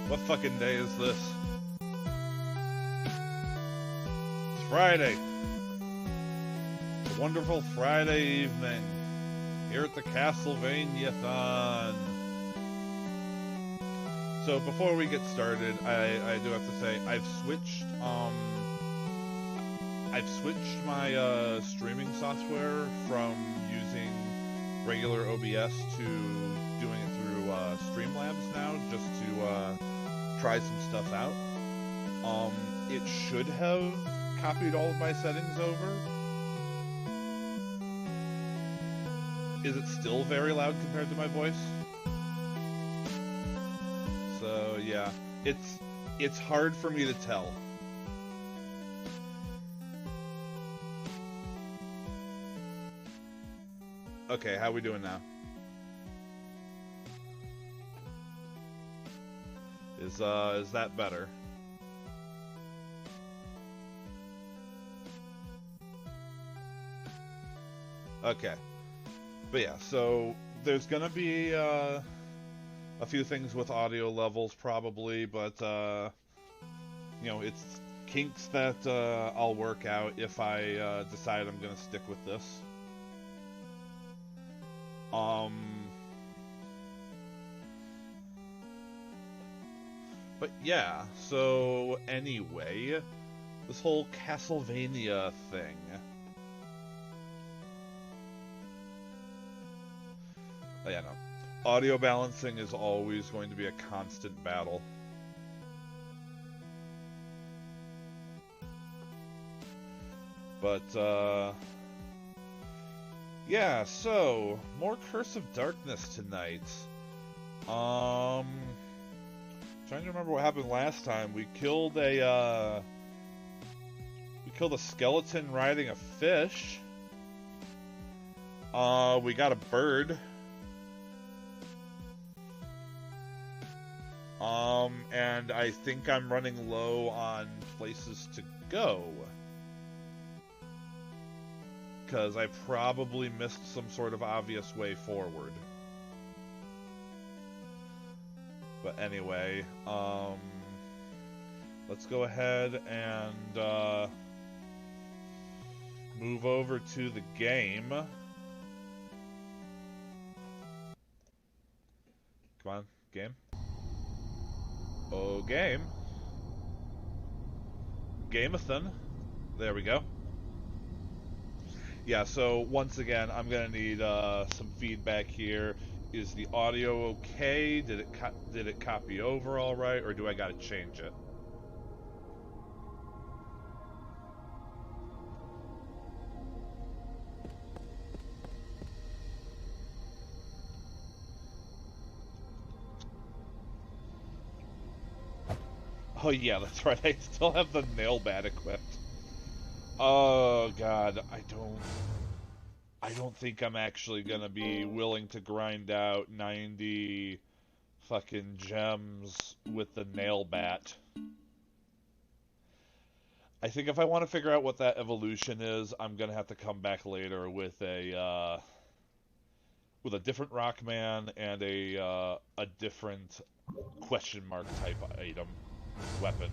What fucking day is this? It's Friday. A wonderful Friday evening here at the Castlevani-A-Thon. So before we get started, I do have to say I've switched my streaming software from using regular OBS to doing it through Streamlabs now, just to try some stuff out. It should have copied all of my settings over. Is it still very loud compared to my voice? So yeah, it's hard for me to tell. Okay, how we doing now? Is that better? Okay. But yeah, so there's gonna be a few things with audio levels probably, but you know, it's kinks that I'll work out if I decide I'm gonna stick with this. But yeah, so anyway, this whole Castlevania thing. Oh, yeah, no. Audio balancing is always going to be a constant battle. But, yeah, so, more Curse of Darkness tonight. Trying to remember what happened last time. We killed a skeleton riding a fish. We got a bird. And I think I'm running low on places to go. Because I probably missed some sort of obvious way forward. But anyway, let's go ahead and move over to the game. Come on, game. Oh, game. Game-a-thon. There we go. Yeah, so once again, I'm gonna need some feedback here. Is the audio okay? Did it copy over all right, or do I gotta change it? Oh yeah, that's right. I still have the nail bat equipped. Oh god, I don't think I'm actually gonna be willing to grind out 90 fucking gems with the nail bat. I think if I want to figure out what that evolution is, I'm gonna have to come back later with a different Rockman and a different question mark type item, weapon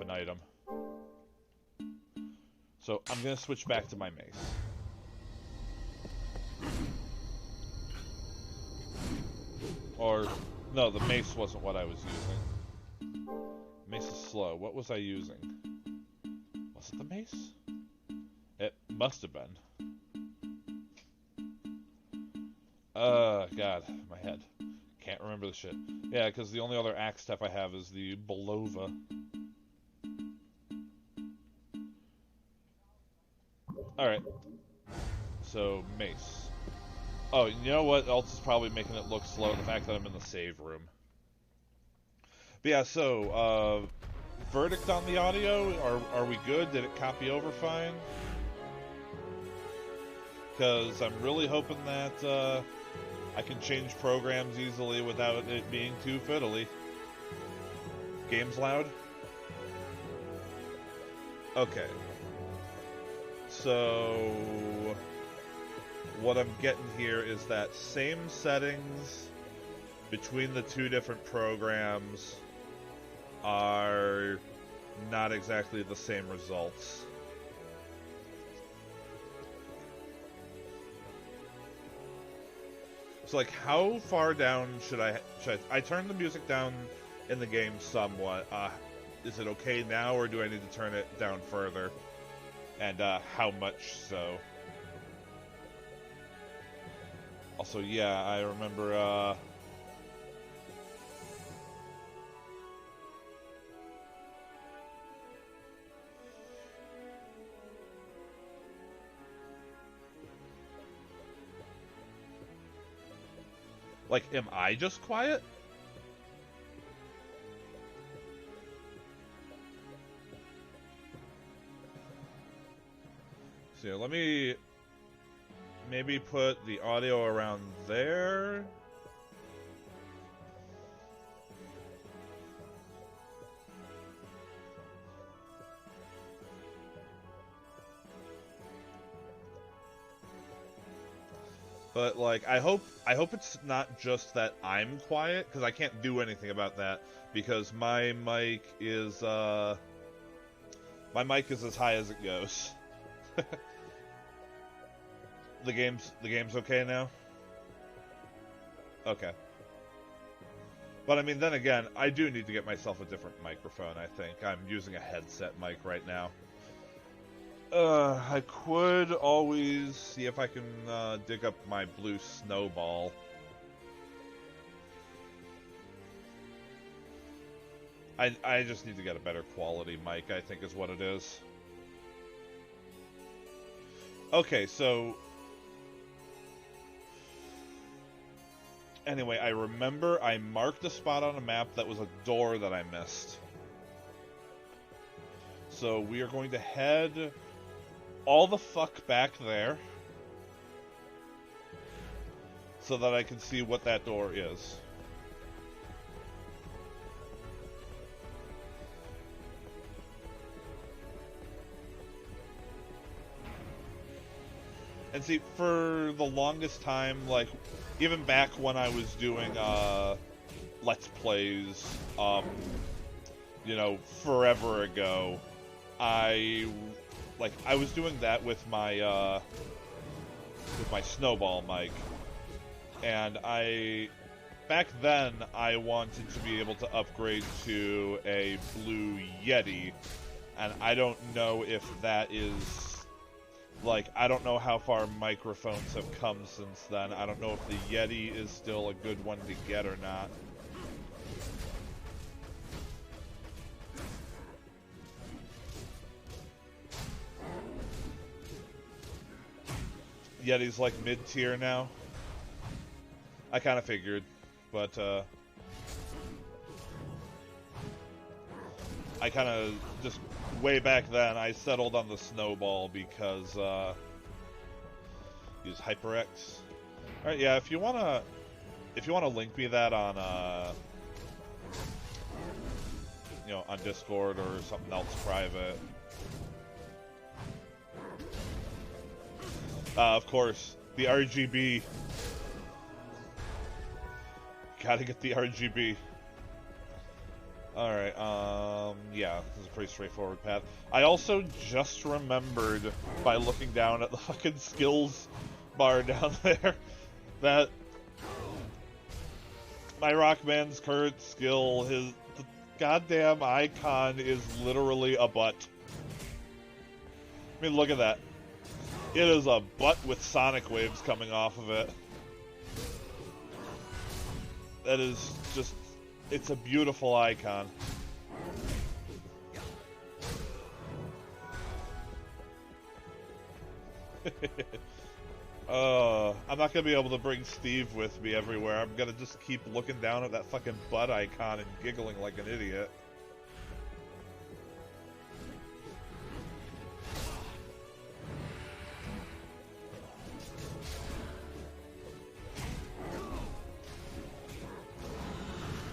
item. So I'm gonna switch back to my mace. Or, no, the mace wasn't what I was using. Mace is slow. What was I using? Was it the mace? It must have been. God, my head. Can't remember the shit. Yeah, because the only other axe type I have is the Belova. Alright. So, mace. Oh, you know what else is probably making it look slow? The fact that I'm in the save room. But yeah, so, verdict on the audio? Are we good? Did it copy over fine? Because I'm really hoping that, I can change programs easily without it being too fiddly. Game's loud? Okay. So, what I'm getting here is that same settings between the two different programs, are not exactly the same results. So, like, how far down should I turn the music down in the game somewhat? Is it okay now, or do I need to turn it down further? And how much so? Also, yeah, I remember like, am I just quiet? So let me maybe put the audio around there. But like, I hope it's not just that I'm quiet, because I can't do anything about that, because my mic is as high as it goes. The game's okay now? Okay. But I mean, then again, I do need to get myself a different microphone, I think. I'm using a headset mic right now. I could always see if I can dig up my blue snowball. I just need to get a better quality mic, I think is what it is. Okay, so anyway, I remember I marked a spot on a map that was a door that I missed. So we are going to head all the fuck back there so that I can see what that door is. And see, for the longest time, like, even back when I was doing, Let's Plays, you know, forever ago, I was doing that with my snowball mic. And back then, I wanted to be able to upgrade to a Blue Yeti, and I don't know if that is... Like, I don't know how far microphones have come since then. I don't know if the Yeti is still a good one to get or not. Yeti's like mid-tier now. I kind of figured, but I kind of just... Way back then, I settled on the snowball because use HyperX. All right, yeah. If you wanna link me that on you know, on Discord or something else private. Of course, the RGB. Gotta get the RGB. Alright, yeah, this is a pretty straightforward path. I also just remembered, by looking down at the fucking skills bar down there, that my Rockman's current skill, the goddamn icon is literally a butt. I mean, look at that. It is a butt with sonic waves coming off of it. That is just... It's a beautiful icon. I'm not gonna be able to bring Steve with me everywhere. I'm gonna just keep looking down at that fucking butt icon and giggling like an idiot.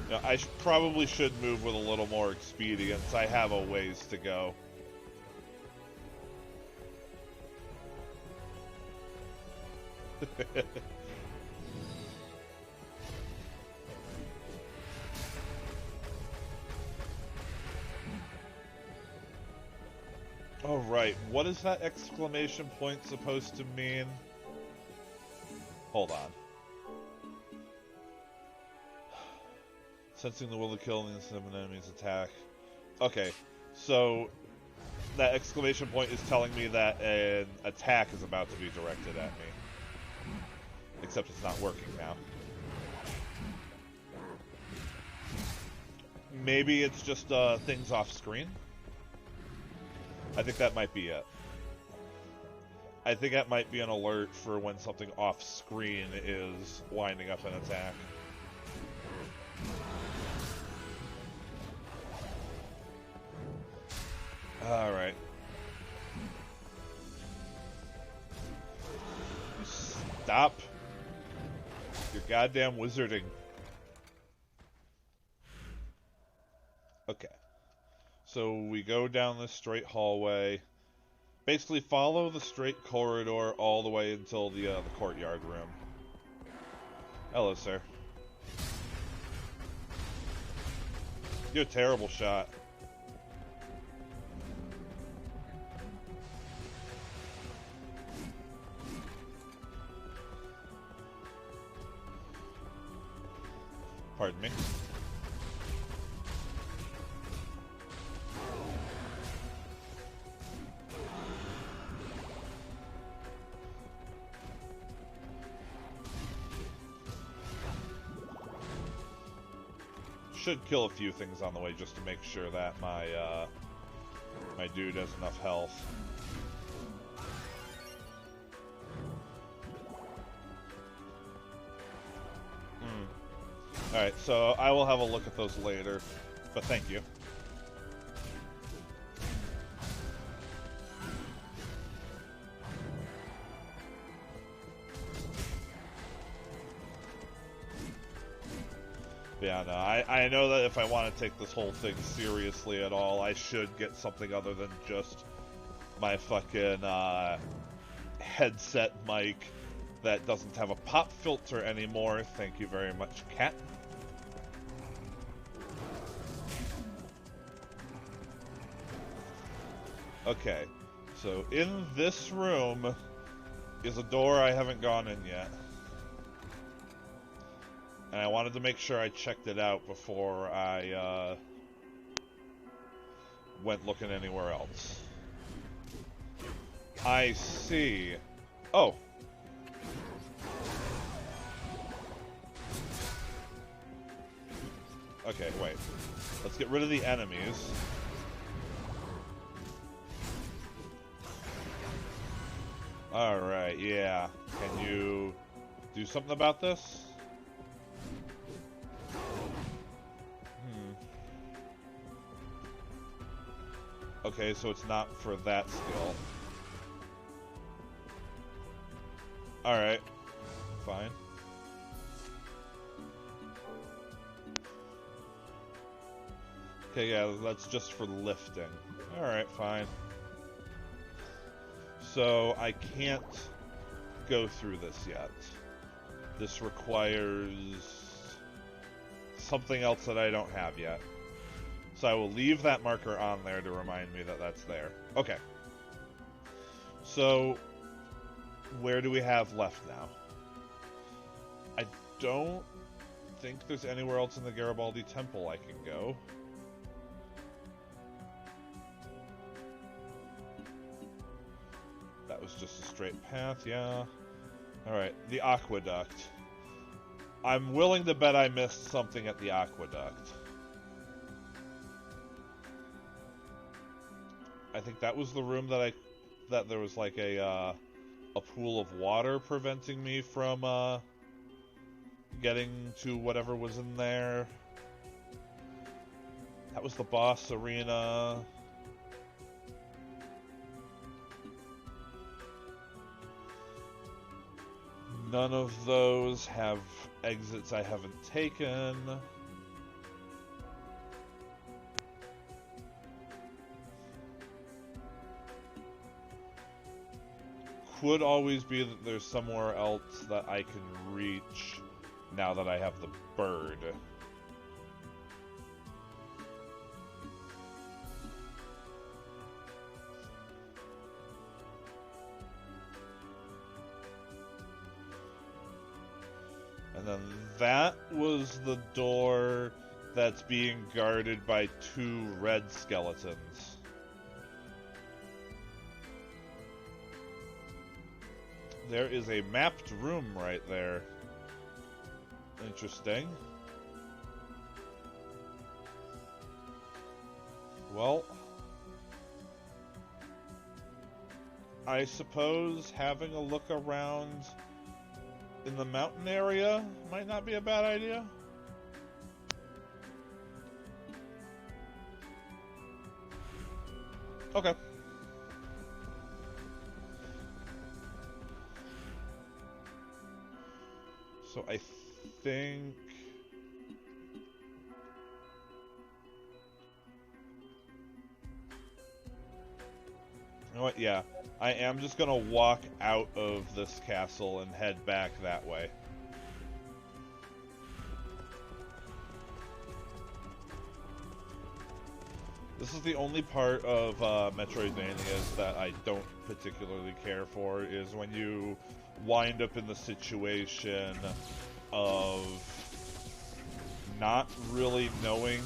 Yeah, I probably should move with a little more expedience. I have a ways to go. Oh, right. What is that exclamation point supposed to mean? Hold on. Sensing the will to kill and of an enemy's attack. Okay, so that exclamation point is telling me that an attack is about to be directed at me. Except it's not working now. Maybe it's just things off screen? I think that might be it. I think that might be an alert for when something off screen is winding up an attack. Alright. Stop your goddamn wizarding. Okay. So we go down this straight hallway. Basically follow the straight corridor all the way until the courtyard room. Hello, sir. You're a terrible shot. Pardon me. Should kill a few things on the way just to make sure that my my dude has enough health. Alright, so I will have a look at those later, but thank you. Yeah, no, I know that if I want to take this whole thing seriously at all, I should get something other than just my fucking headset mic that doesn't have a pop filter anymore. Thank you very much, cat. Okay, so in this room is a door I haven't gone in yet. And I wanted to make sure I checked it out before I went looking anywhere else. I see. Oh. Okay, wait. Let's get rid of the enemies. Alright, yeah. Can you do something about this? Okay, so it's not for that skill. Alright. Fine. Okay, yeah, that's just for lifting. Alright, fine. So, I can't go through this yet. This requires something else that I don't have yet. So I will leave that marker on there to remind me that that's there. Okay. So, where do we have left now? I don't think there's anywhere else in the Garibaldi Temple I can go. That was just a straight path, yeah. Alright, the aqueduct. I'm willing to bet I missed something at the aqueduct. I think that was the room that there was like a pool of water preventing me from getting to whatever was in there. That was the boss arena. None of those have exits I haven't taken. Could always be that there's somewhere else that I can reach now that I have the bird. That was the door that's being guarded by 2 red skeletons. There is a mapped room right there. Interesting. Well, I suppose having a look around in the mountain area might not be a bad idea. Okay. So I think... You know what? Yeah. I am just gonna walk out of this castle and head back that way. This is the only part of Metroidvanias that I don't particularly care for, is when you wind up in the situation of not really knowing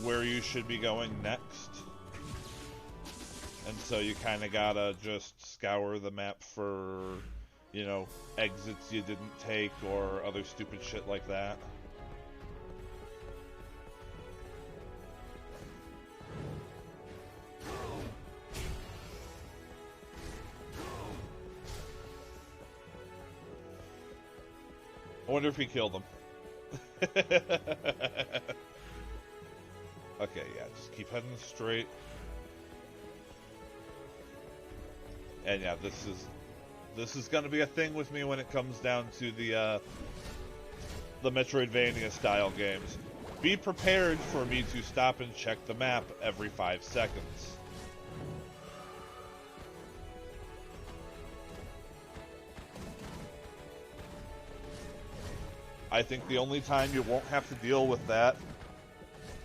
where you should be going next. And so you kind of gotta just scour the map for, you know, exits you didn't take or other stupid shit like that. I wonder if he killed him. Okay, yeah, just keep heading straight. And yeah, this is gonna be a thing with me when it comes down to the Metroidvania style games. Be prepared for me to stop and check the map every 5 seconds. I think the only time you won't have to deal with that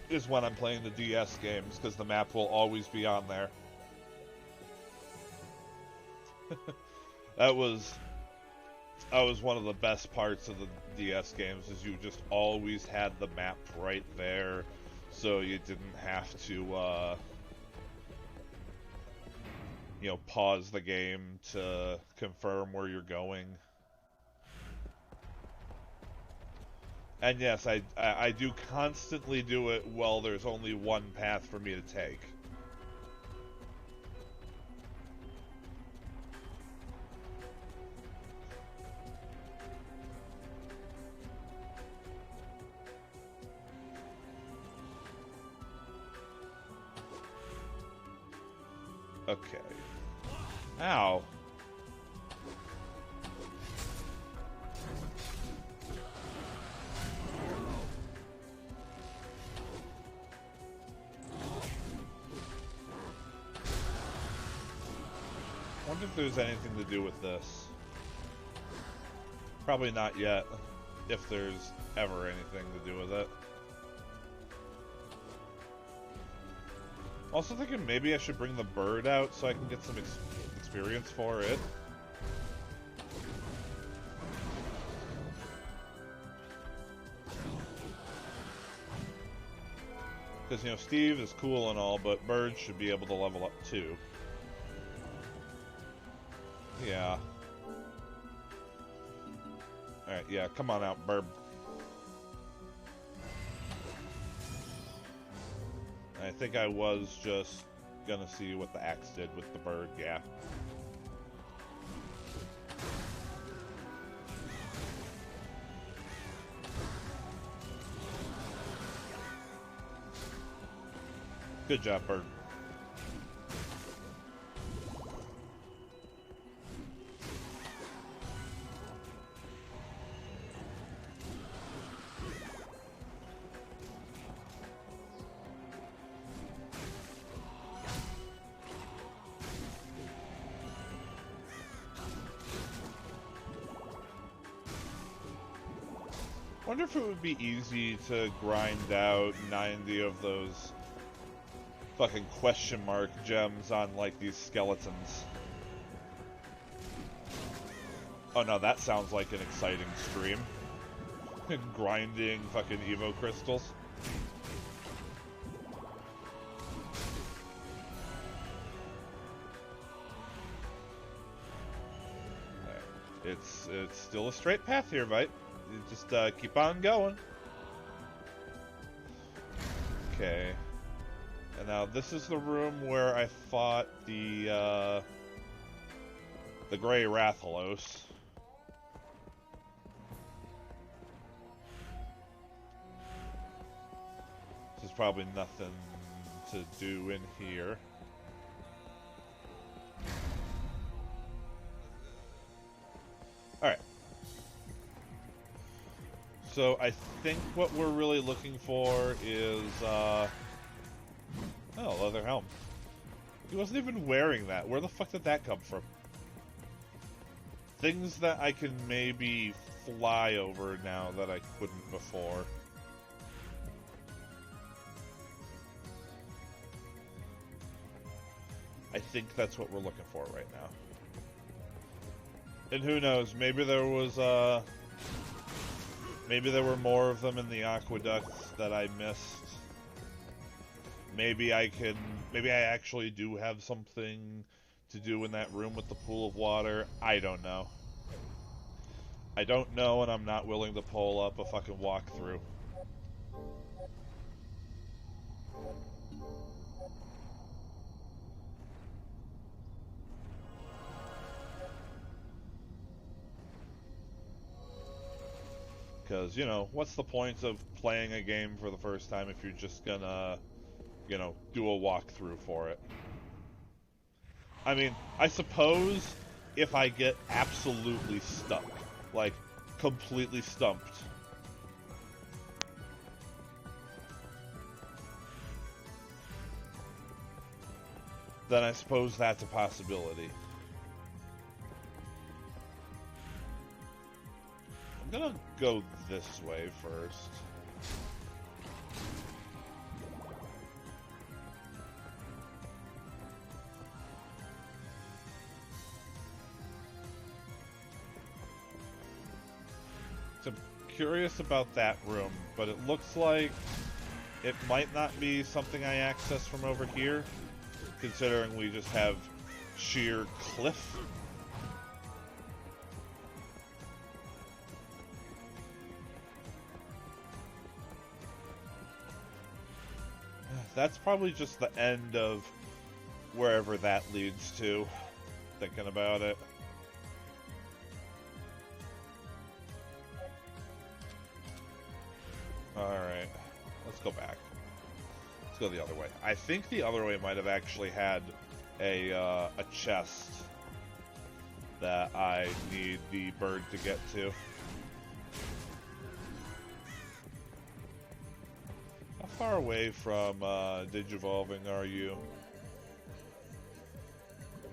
is when I'm playing the DS games, because the map will always be on there. That was one of the best parts of the DS games, is you just always had the map right there, so you didn't have to, you know, pause the game to confirm where you're going. And yes, I do constantly do it while there's only one path for me to take. Okay. Ow. I wonder if there's anything to do with this. Probably not yet, if there's ever anything to do with it. Also thinking maybe I should bring the bird out so I can get some experience for it. Because, you know, Steve is cool and all, but birds should be able to level up too. Yeah. Alright, yeah, come on out, bird. I think I was just gonna see what the axe did with the bird, yeah. Good job, bird. I wonder if it would be easy to grind out 90 of those fucking question mark gems on, like, these skeletons. Oh no, that sounds like an exciting stream. Grinding fucking Evo crystals. It's still a straight path here, mate. You just keep on going. Okay. And now this is the room where I fought the Grey Rathalos. There's probably nothing to do in here. Alright. So I think what we're really looking for is, oh, leather helm. He wasn't even wearing that. Where the fuck did that come from? Things that I can maybe fly over now that I couldn't before. I think that's what we're looking for right now. And who knows, maybe there was, maybe there were more of them in the aqueducts that I missed. Maybe I actually do have something to do in that room with the pool of water. I don't know. I don't know, and I'm not willing to pull up a fucking walkthrough. Because, you know, what's the point of playing a game for the first time if you're just gonna, you know, do a walkthrough for it? I mean, I suppose if I get absolutely stuck, like, completely stumped, then I suppose that's a possibility. I'm gonna go this way first. So I'm curious about that room, but it looks like it might not be something I access from over here, considering we just have sheer cliff. That's probably just the end of wherever that leads to, thinking about it. Alright, let's go back. Let's go the other way. I think the other way might have actually had a chest that I need the bird to get to. How far away from Digivolving are you?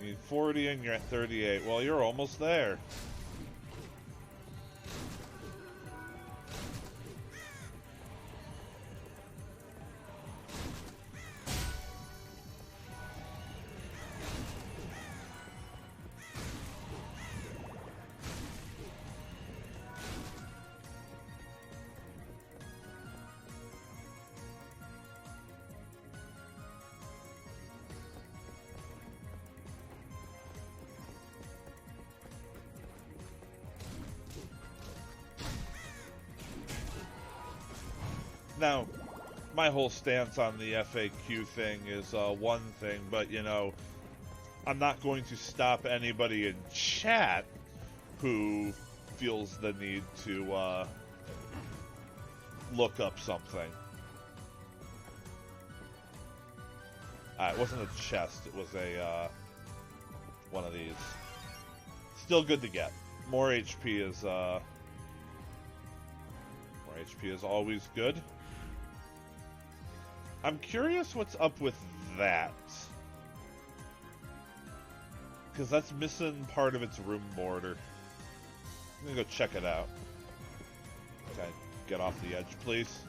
You need 40 and you're at 38. Well, you're almost there. Now, my whole stance on the FAQ thing is one thing, but, you know, I'm not going to stop anybody in chat who feels the need to look up something. It wasn't a chest, it was a one of these. Still good to get. More HP is always good. I'm curious what's up with that. Because that's missing part of its room border. I'm gonna go check it out. Okay, get off the edge, please.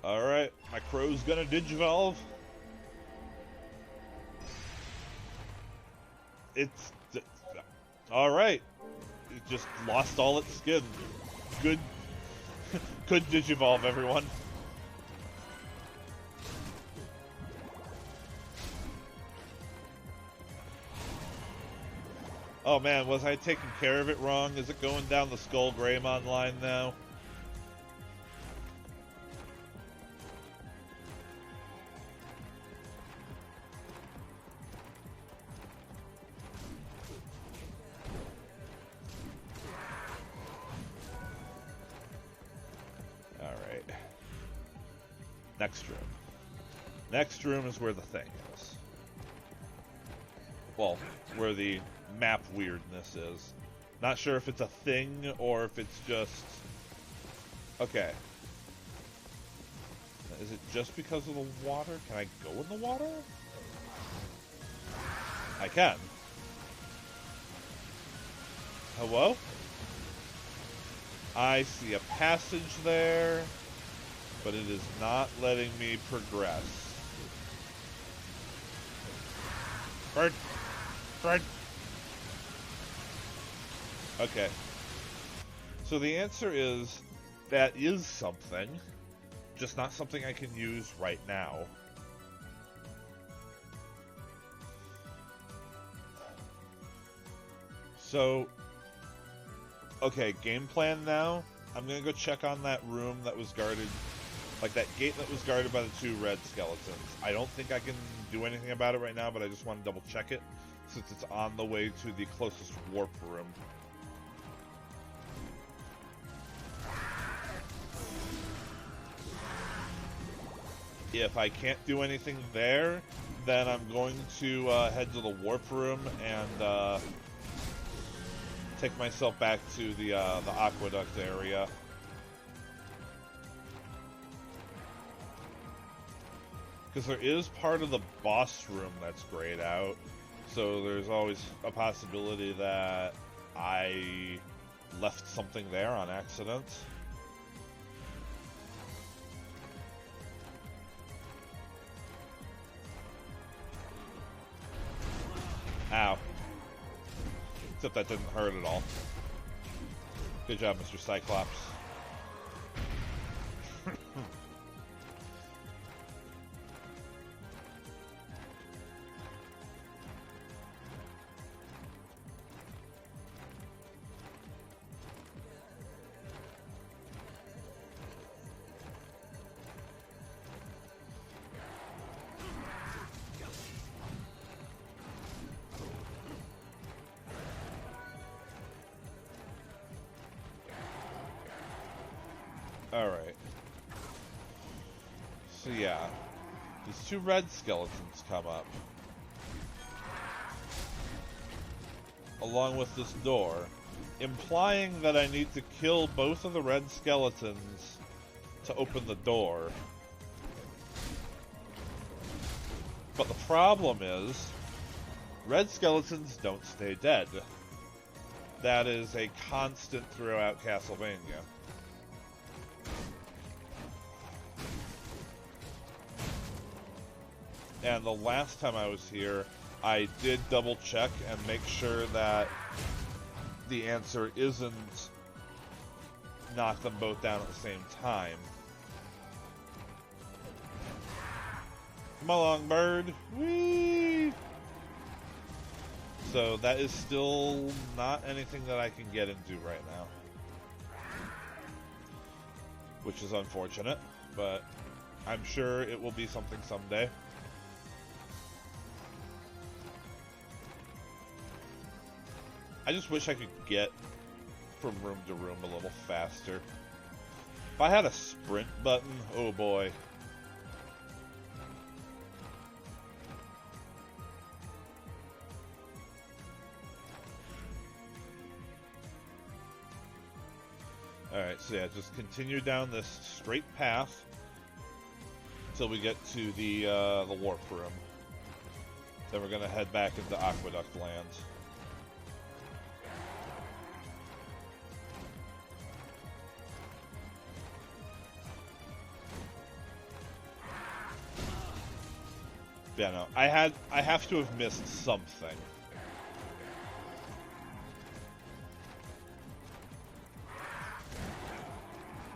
Alright. My crow's gonna digivolve. It's... Alright. It just lost all its skin. Good... Good digivolve, everyone. Oh man, was I taking care of it wrong? Is it going down the Skull Greymon line now? Alright. Next room. Next room is where the thing is. Well, where the map weirdness is. Not sure if it's a thing or if it's just... Okay. Is it just because of the water? Can I go in the water? I can. Hello? I see a passage there, but it is not letting me progress. Bird! Bird! Okay. So the answer is, that is something, just not something I can use right now. So, okay, game plan now. I'm gonna go check on that room that was guarded, like that gate that was guarded by the 2 red skeletons. I don't think I can do anything about it right now, but I just want to double check it, since it's on the way to the closest warp room. If I can't do anything there, then I'm going to head to the warp room and take myself back to the aqueduct area. Because there is part of the boss room that's grayed out, so there's always a possibility that I left something there on accident. Ow. Except that didn't hurt at all. Good job, Mr. Cyclops. Alright. So yeah, these 2 red skeletons come up. Along with this door, implying that I need to kill both of the red skeletons to open the door. But the problem is, red skeletons don't stay dead. That is a constant throughout Castlevania. And the last time I was here, I did double check and make sure that the answer isn't knock them both down at the same time. Come along, bird. Whee! So that is still not anything that I can get into right now. Which is unfortunate, but I'm sure it will be something someday. I just wish I could get from room to room a little faster. If I had a sprint button, oh boy. Alright, so yeah, just continue down this straight path until we get to the warp room. Then we're gonna head back into Aqueduct Land. Yeah, no, I have to have missed something.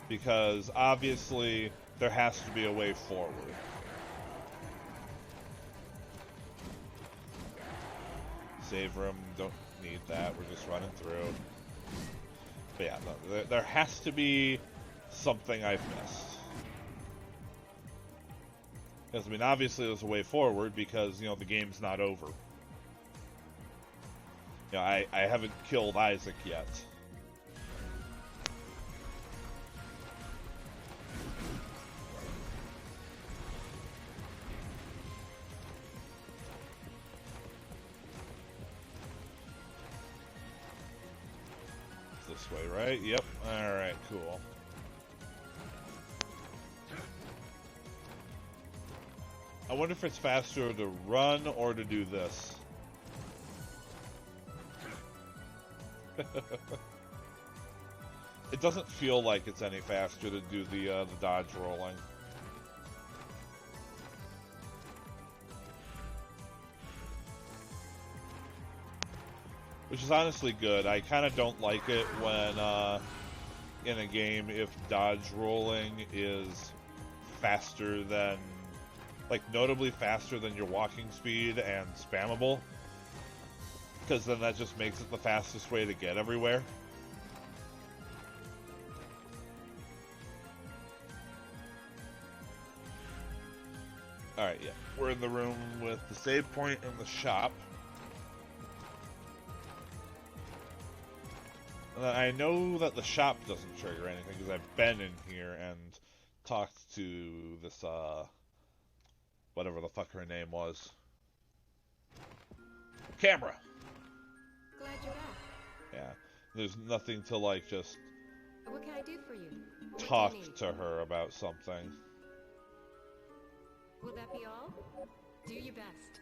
Because obviously there has to be a way forward. Save room, don't need that, we're just running through. But yeah, no, there has to be something I've missed. Because, I mean, obviously there's a way forward because, you know, the game's not over. You know, I haven't killed Isaac yet. This way, right? Yep. Alright, cool. I wonder if it's faster to run or to do this. It doesn't feel like it's any faster to do the dodge rolling. Which is honestly good. I kind of don't like it when, in a game, if dodge rolling is faster than, like, notably faster than your walking speed and spammable. Because then that just makes it the fastest way to get everywhere. Alright, yeah. We're in the room with the save point in the shop. I know that the shop doesn't trigger anything because I've been in here and talked to this, whatever the fuck her name was. Camera! Glad you're back. Yeah. There's nothing to, like, just What can I do for you? talk to her about something. Will that be all? Do your best.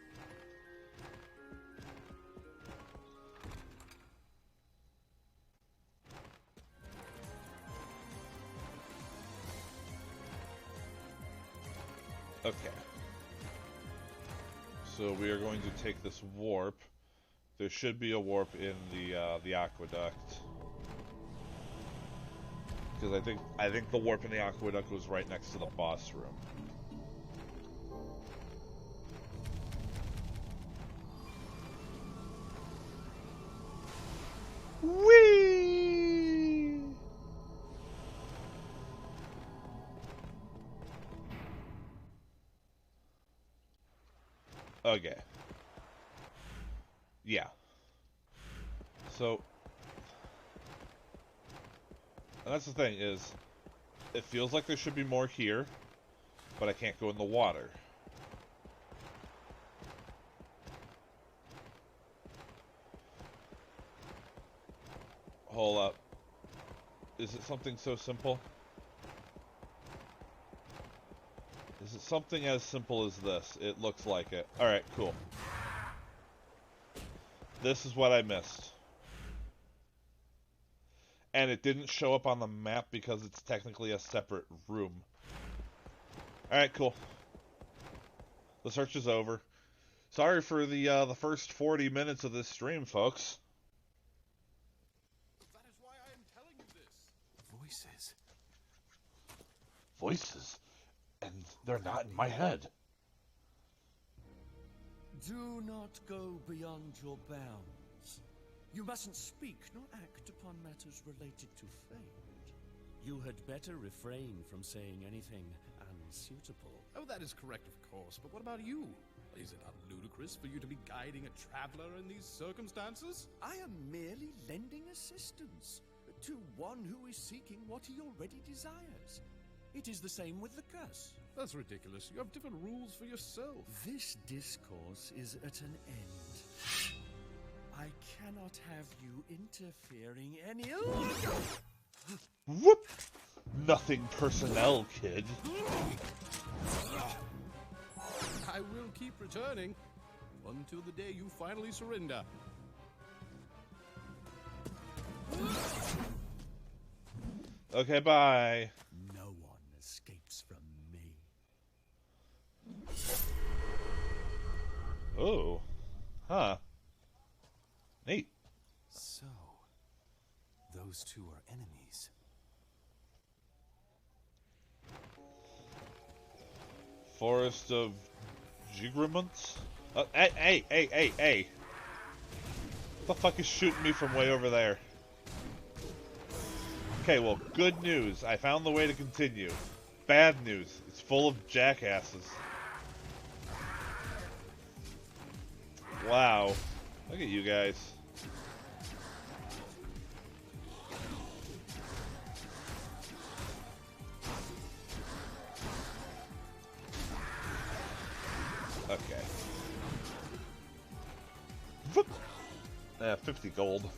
Okay. So we are going to take this warp. There should be a warp in the aqueduct. Because I think the warp in the aqueduct was right next to the boss room. Whee! Okay. Yeah. So, and that's the thing is, it feels like there should be more here, but I can't go in the water. Hold up. Is it something so simple? Is it something as simple as this? It looks like it. Alright, cool. This is what I missed. And it didn't show up on the map because it's technically a separate room. Alright, cool. The search is over. Sorry for the first 40 minutes of this stream, folks. That is why I am telling you this. Voices. Voices? And they're not in my head. Do not go beyond your bounds. You mustn't speak nor act upon matters related to fate. You had better refrain from saying anything unsuitable. Oh, that is correct, of course, but what about you? Is it not ludicrous for you to be guiding a traveler in these circumstances? I am merely lending assistance to one who is seeking what he already desires. It is the same with the curse. That's ridiculous. You have different rules for yourself. This discourse is at an end. I cannot have you interfering any... Whoop! Nothing personnel, kid. I will keep returning until the day you finally surrender. Okay, bye. No one escapes from me. Oh. Huh. Neat. So, those two are enemies. Forest of Gigramunts? Hey! What the fuck is shooting me from way over there? Okay, well, good news. I found the way to continue. Bad news. It's full of jackasses. Wow. Look at you guys. Okay. 50 gold.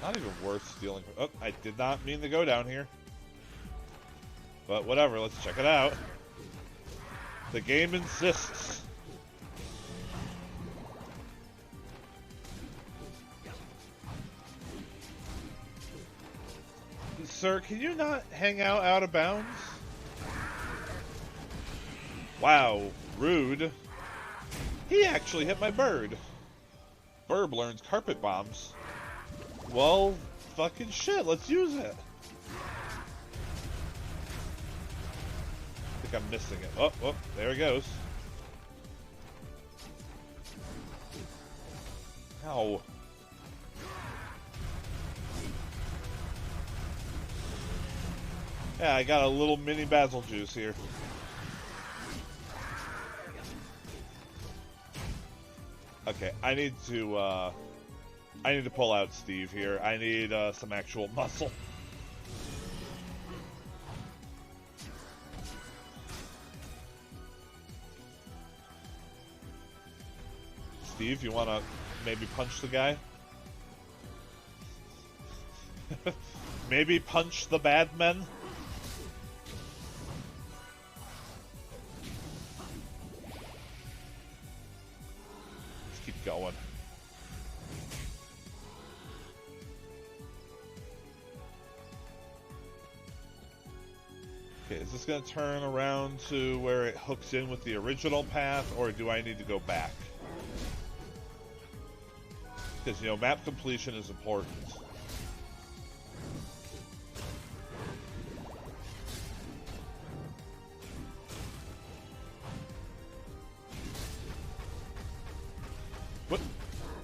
Not even worth stealing. Oh, I did not mean to go down here. But whatever, let's check it out. The game insists. Sir, can you not hang out of bounds? Wow, rude. He actually hit my bird. Burb learns carpet bombs. Well, fucking shit, let's use it. I think I'm missing it. Oh, there he goes. Ow. Yeah, I got a little mini basil juice here. Okay, I need to pull out Steve here. I need some actual muscle. Steve, you want to maybe punch the guy? Maybe punch the bad men? Let's keep going. Okay, is this going to turn around to where it hooks in with the original path, or do I need to go back? Because, you know, map completion is important.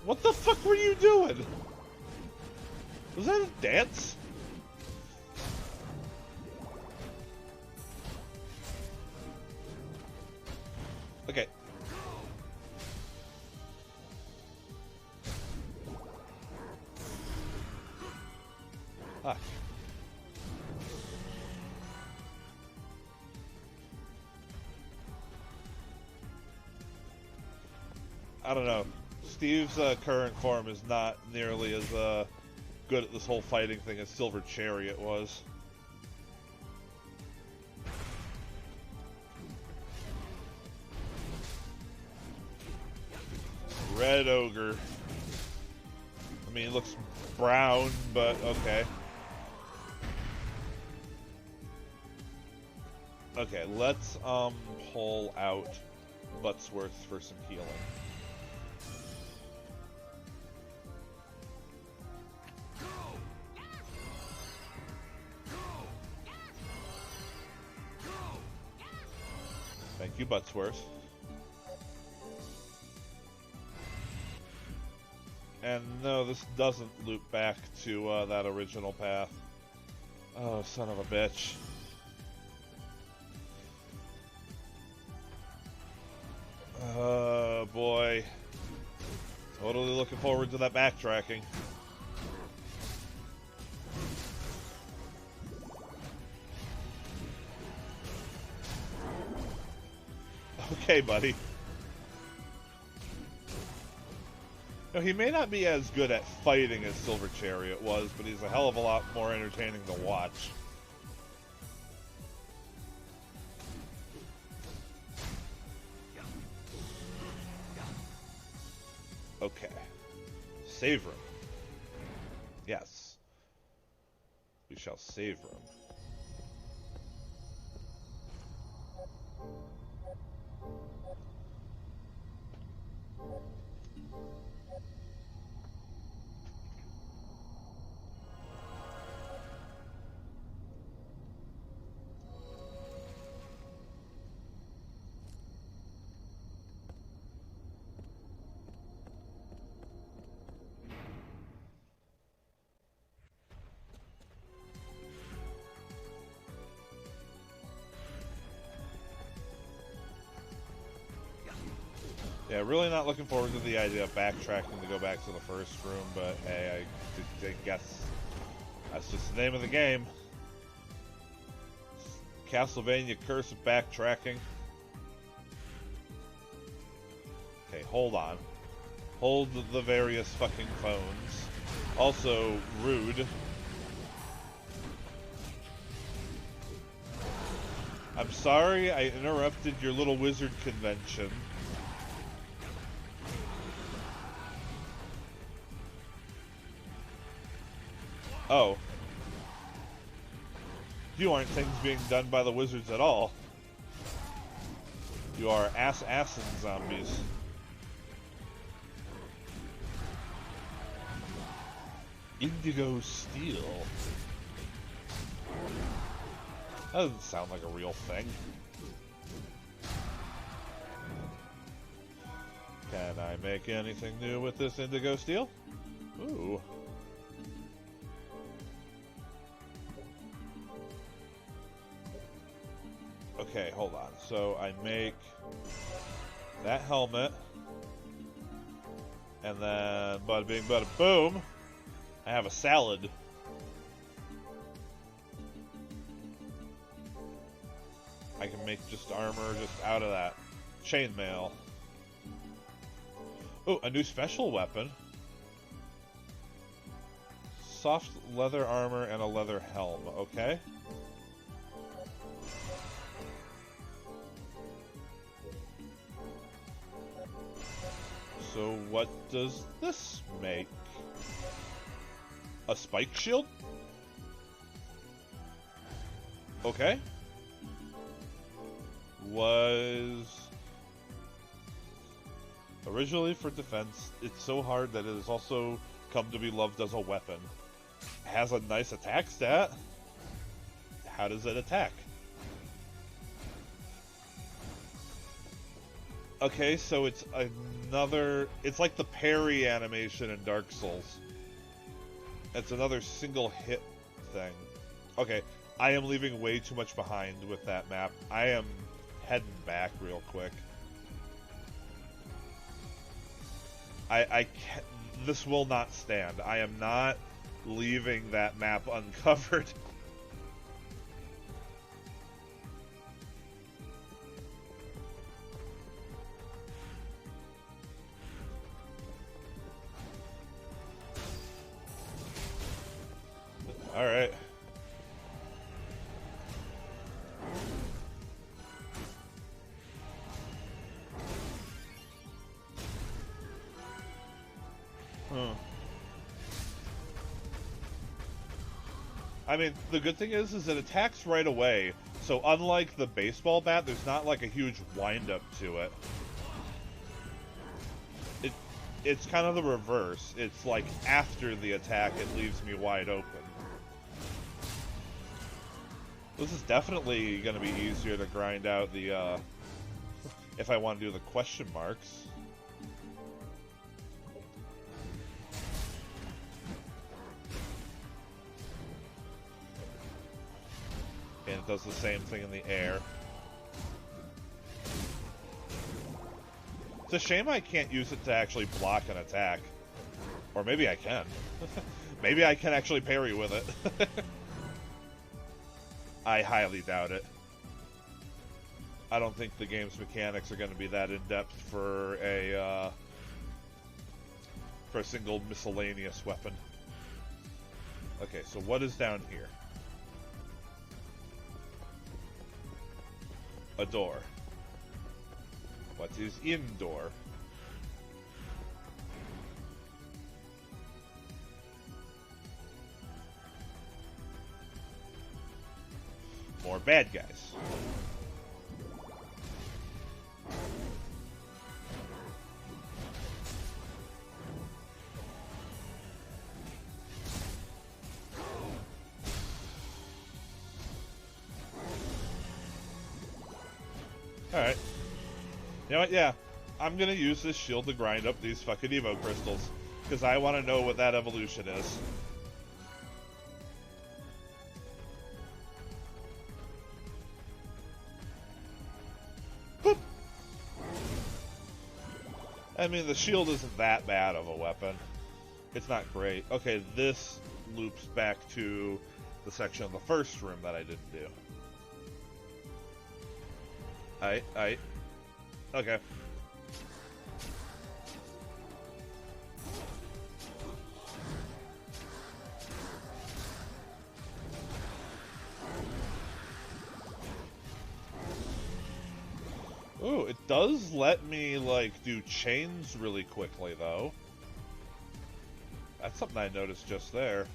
What the fuck were you doing? Was that a dance? Okay. Ah. I don't know. Steve's current form is not nearly as good at this whole fighting thing as Silver Chariot was. Red Ogre. I mean, it looks brown, but okay. Okay, let's pull out Buttsworth for some healing. Thank you, Buttsworth. And no, this doesn't loop back to that original path. Oh, son of a bitch. Oh, boy. Totally looking forward to that backtracking. Okay, buddy. No, he may not be as good at fighting as Silver Chariot was, but he's a hell of a lot more entertaining to watch. Okay. Save room. Yes. We shall save room. Yeah, really not looking forward to the idea of backtracking to go back to the first room, but hey, I guess that's just the name of the game. Castlevania Curse of Backtracking. Okay, hold on. Hold the various fucking phones. Also, rude. I'm sorry I interrupted your little wizard convention. Oh. You aren't things being done by the wizards at all. You are assassin zombies. Indigo Steel. That doesn't sound like a real thing. Can I make anything new with this Indigo Steel? Ooh. Okay, hold on. So I make that helmet, and then bada bing, bada boom, I have a salad. I can make just armor just out of that. Chainmail. Oh, a new special weapon. Soft leather armor and a leather helm. Okay. So what does this make? A spike shield? Okay. Was originally for defense. It's so hard that it has also come to be loved as a weapon. Has a nice attack stat. How does it attack? Okay, so it's another... It's like the parry animation in Dark Souls. It's another single hit thing. Okay, I am leaving way too much behind with that map. I am heading back real quick. I can't... This will not stand. I am not leaving that map uncovered. Alright. I mean, the good thing is it attacks right away. So unlike the baseball bat, there's not like a huge wind-up to it. It's kind of the reverse. It's like after the attack, it leaves me wide open. This is definitely going to be easier to grind out the, if I want to do the question marks. And it does the same thing in the air. It's a shame I can't use it to actually block an attack. Or maybe I can. Maybe I can actually parry with it. I highly doubt it. I don't think the game's mechanics are going to be that in-depth for a single miscellaneous weapon. Okay, so what is down here? A door. What is indoor? More bad guys. Alright. You know what? Yeah. I'm gonna use this shield to grind up these fucking Evo crystals. Because I want to know what that evolution is. Boop. I mean, the shield isn't that bad of a weapon. It's not great. Okay, this loops back to the section of the first room that I didn't do. Aight. Okay. Ooh, it does let me, like, do chains really quickly, though. That's something I noticed just there.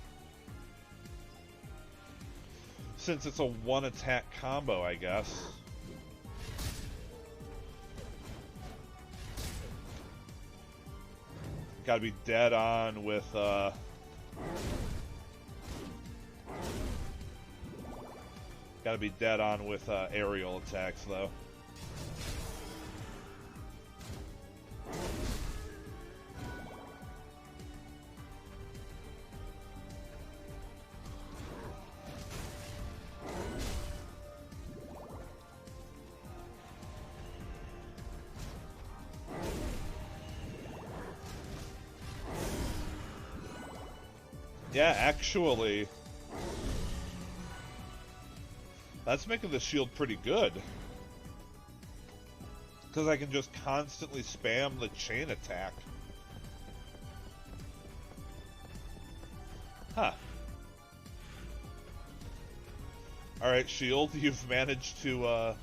Since it's a one-attack combo, I guess. Gotta be dead on with, Gotta be dead on with, aerial attacks, though. Yeah, actually, that's making the shield pretty good. Because I can just constantly spam the chain attack. Huh. Alright, shield, you've managed to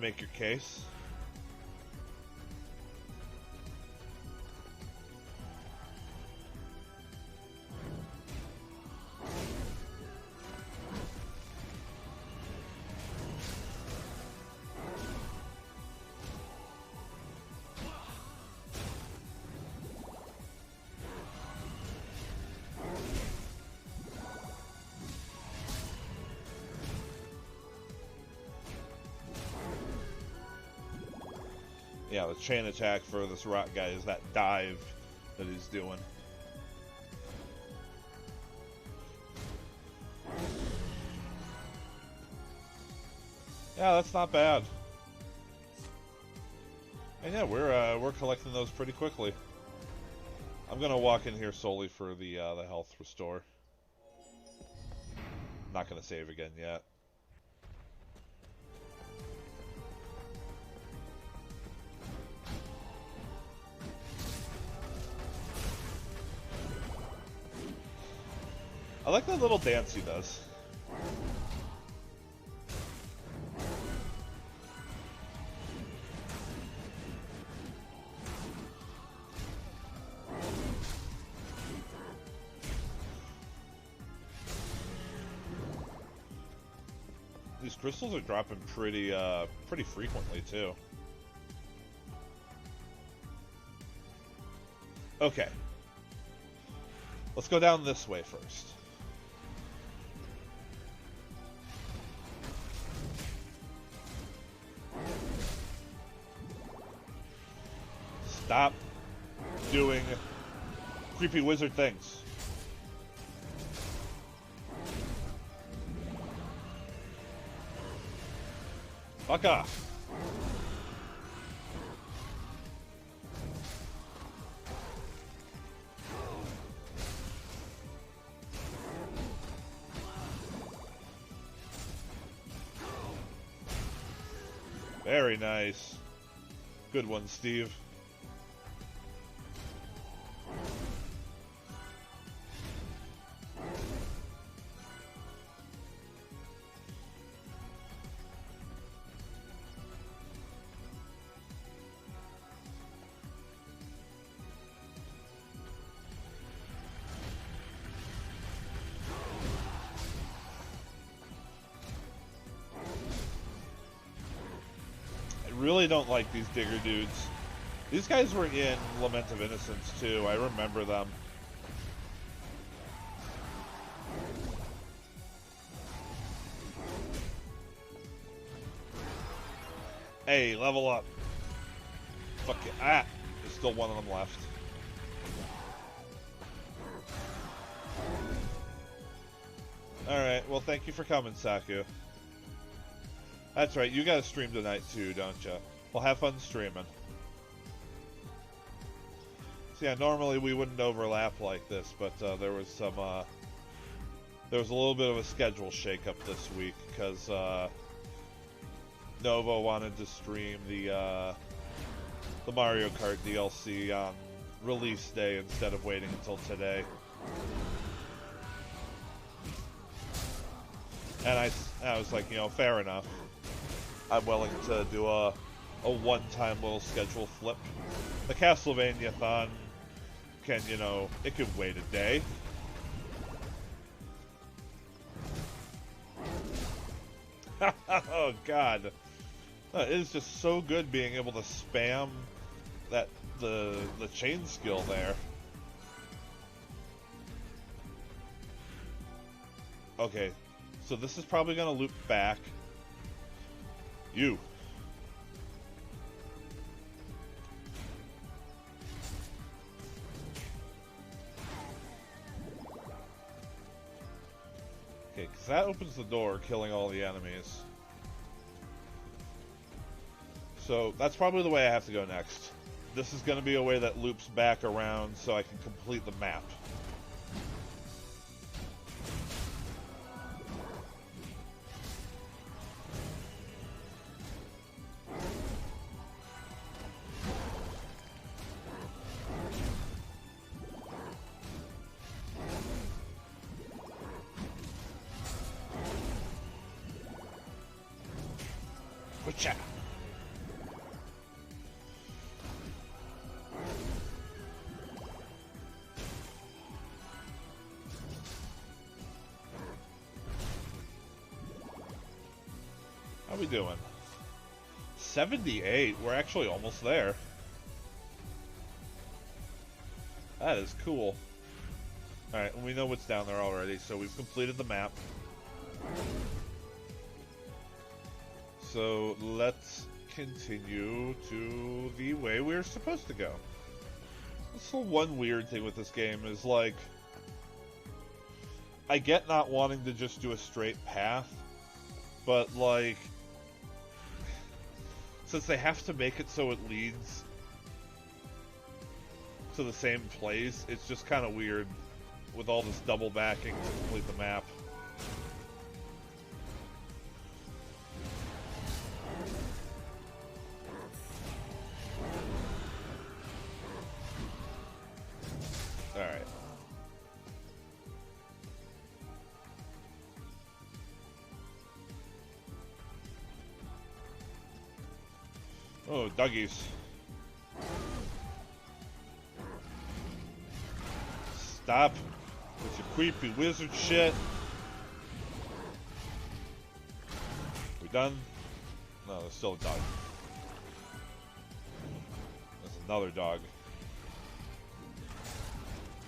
make your case. Yeah, the chain attack for this rock guy is that dive that he's doing. Yeah, that's not bad. And yeah, we're collecting those pretty quickly. I'm gonna walk in here solely for the health restore. Not gonna save again yet. I like that little dance he does. These crystals are dropping pretty frequently too. Okay. Let's go down this way first. Stop doing creepy wizard things. Fuck off. Very nice. Good one, Steve. Really don't like these digger dudes. These guys were in Lament of Innocence too. I remember them. Hey, level up. Fuck it. Ah! There's still one of them left. Alright, well thank you for coming, Saku. That's right, you gotta stream tonight too, don't you? Well, have fun streaming. So yeah, normally we wouldn't overlap like this, but there was some, there was a little bit of a schedule shakeup this week, because, Nova wanted to stream the Mario Kart DLC on release day instead of waiting until today. And I was like, you know, fair enough. I'm willing to do a one-time little schedule flip. The Castlevani-A-Thon can, you know, it could wait a day. Oh god. It is just so good being able to spam that the chain skill there. Okay, so this is probably gonna loop back. You. Okay, because that opens the door, killing all the enemies. So that's probably the way I have to go next. This is going to be a way that loops back around so I can complete the map. Whatcha? How we doing? 78. We're actually almost there. That is cool. Alright, and we know what's down there already, so we've completed the map. So let's continue to the way we're supposed to go. That's the one weird thing with this game is, like, I get not wanting to just do a straight path, but, like, since they have to make it so it leads to the same place, it's just kind of weird with all this double backing to complete the map. Alright. Oh, doggies. Stop with your creepy wizard shit. We done? No, there's still a dog. There's another dog.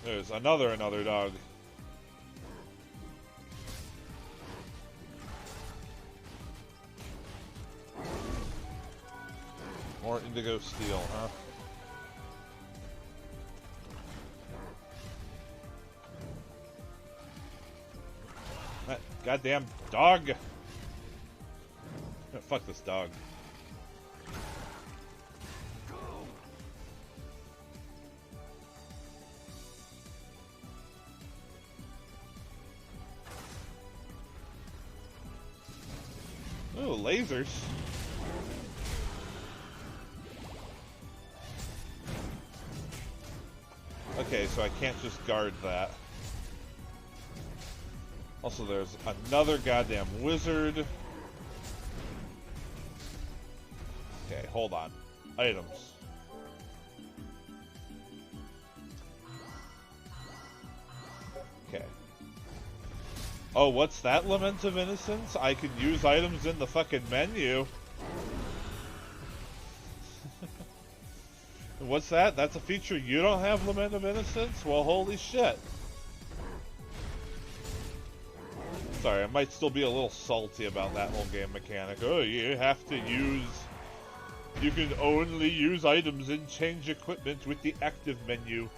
There's another dog. More indigo steel, huh? That goddamn dog! Oh, fuck this dog. Oh, lasers. Okay, so I can't just guard that. Also, there's another goddamn wizard. Okay, hold on. Items. Okay. Oh, what's that, Lament of Innocence? I can use items in the fucking menu. What's that? That's a feature you don't have, Lament of Innocence? Well, holy shit. Sorry, I might still be a little salty about that whole game mechanic. Oh, you have to use... You can only use items and change equipment with the active menu.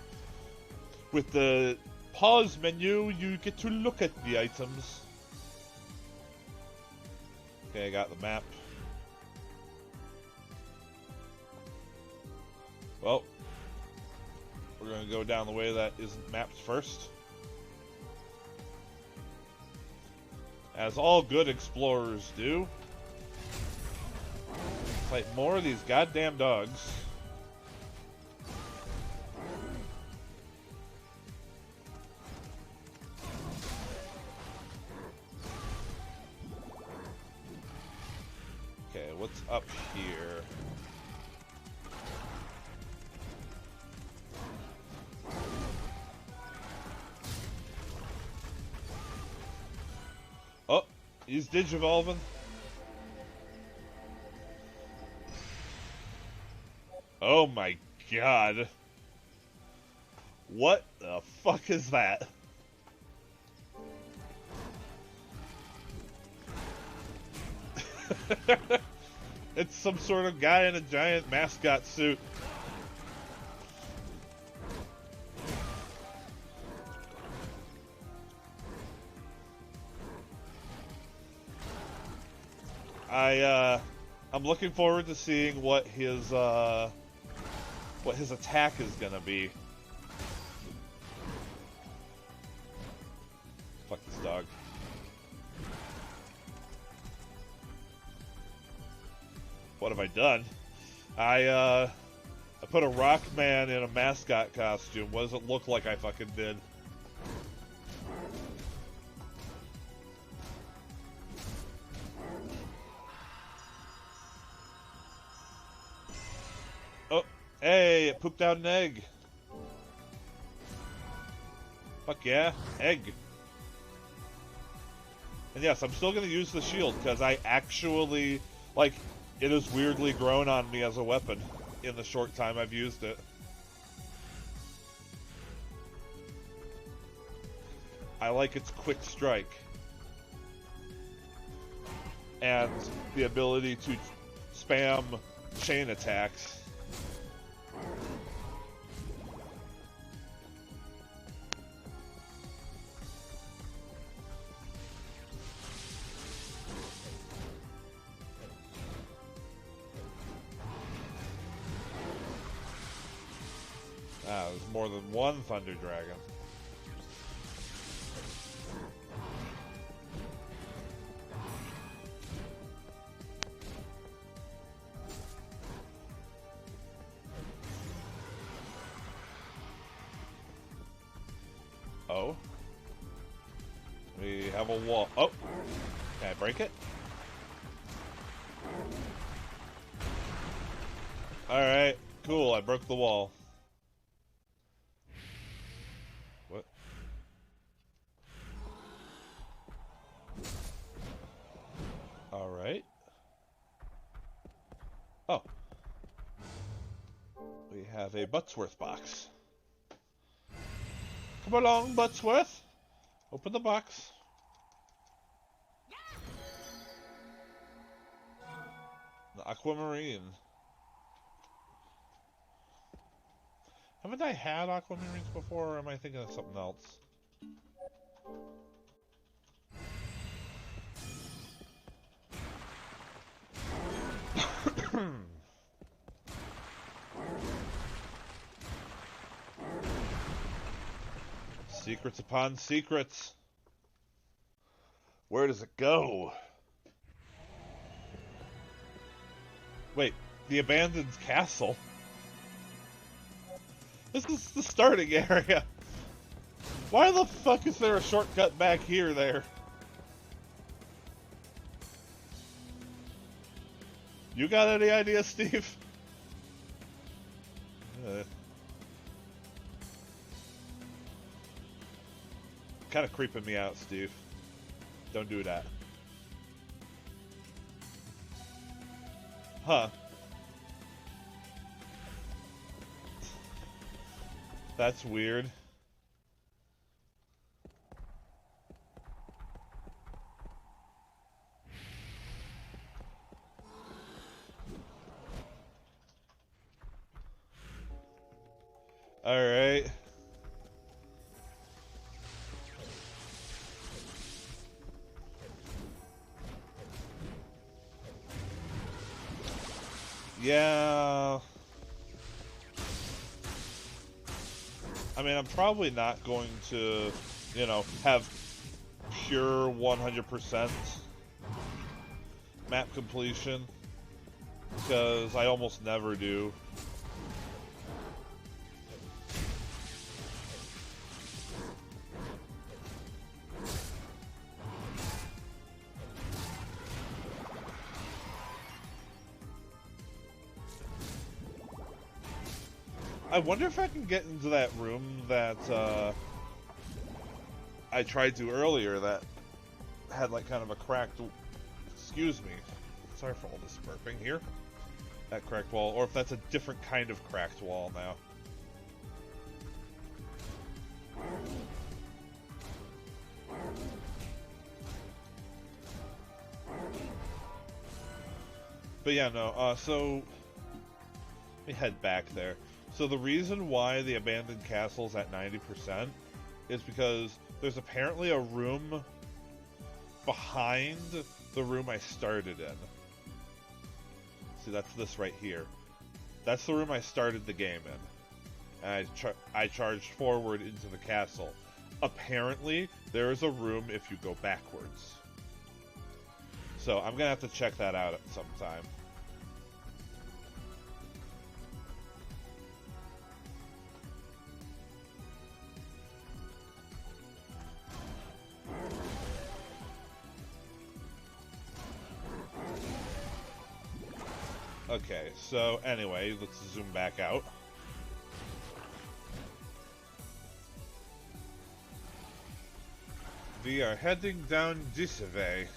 With the pause menu, you get to look at the items. Okay, I got the map. Well, We're going to go down the way that isn't mapped first. As all good explorers do. Fight more of these goddamn dogs. Okay, what's up here? Oh, he's digivolving. Oh my god. What the fuck is that? It's some sort of guy in a giant mascot suit. I'm looking forward to seeing what his attack is gonna be. Fuck this dog. What have I done? I put a rock man in a mascot costume. What does it look like I fucking did? Oh, hey, it pooped out an egg. Fuck yeah, egg. And yes, I'm still gonna use the shield because I actually, like, it has weirdly grown on me as a weapon in the short time I've used it. I like its quick strike. And the ability to spam chain attacks. Ah, there's more than one Thunder Dragon. Oh. We have a wall. Oh! Can I break it? Alright, cool, I broke the wall. What? Alright. Oh. We have a Buttsworth box. Come along, Buttsworth. Open the box. The Aquamarine. Haven't I had Aquamarines before, or am I thinking of something else? Secrets upon secrets. Where does it go? Wait, the abandoned castle? This is the starting area. Why the fuck is there a shortcut back here there? You got any ideas, Steve? Kind of creeping me out, Steve. Don't do that. Huh. That's weird. All right. Yeah. I mean, I'm probably not going to, you know, have pure 100% map completion, because I almost never do. I wonder if I can get into that room that I tried to earlier that had like kind of a cracked, excuse me, sorry for all this burping here, that cracked wall, or if that's a different kind of cracked wall now. But yeah, no, so let me head back there. So the reason why the abandoned castle's at 90% is because there's apparently a room behind the room I started in. See, that's this right here. That's the room I started the game in. And I charged forward into the castle. Apparently, there is a room if you go backwards. So I'm gonna have to check that out at some time. Okay, so anyway, let's zoom back out. We are heading down this way.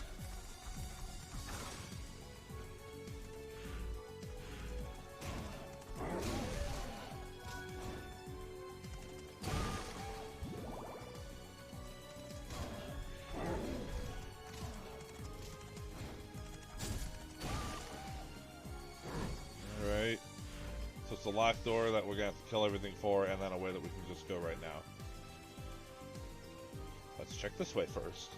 A locked door that we're gonna have to kill everything for, and then a way that we can just go right now. Let's check this way first.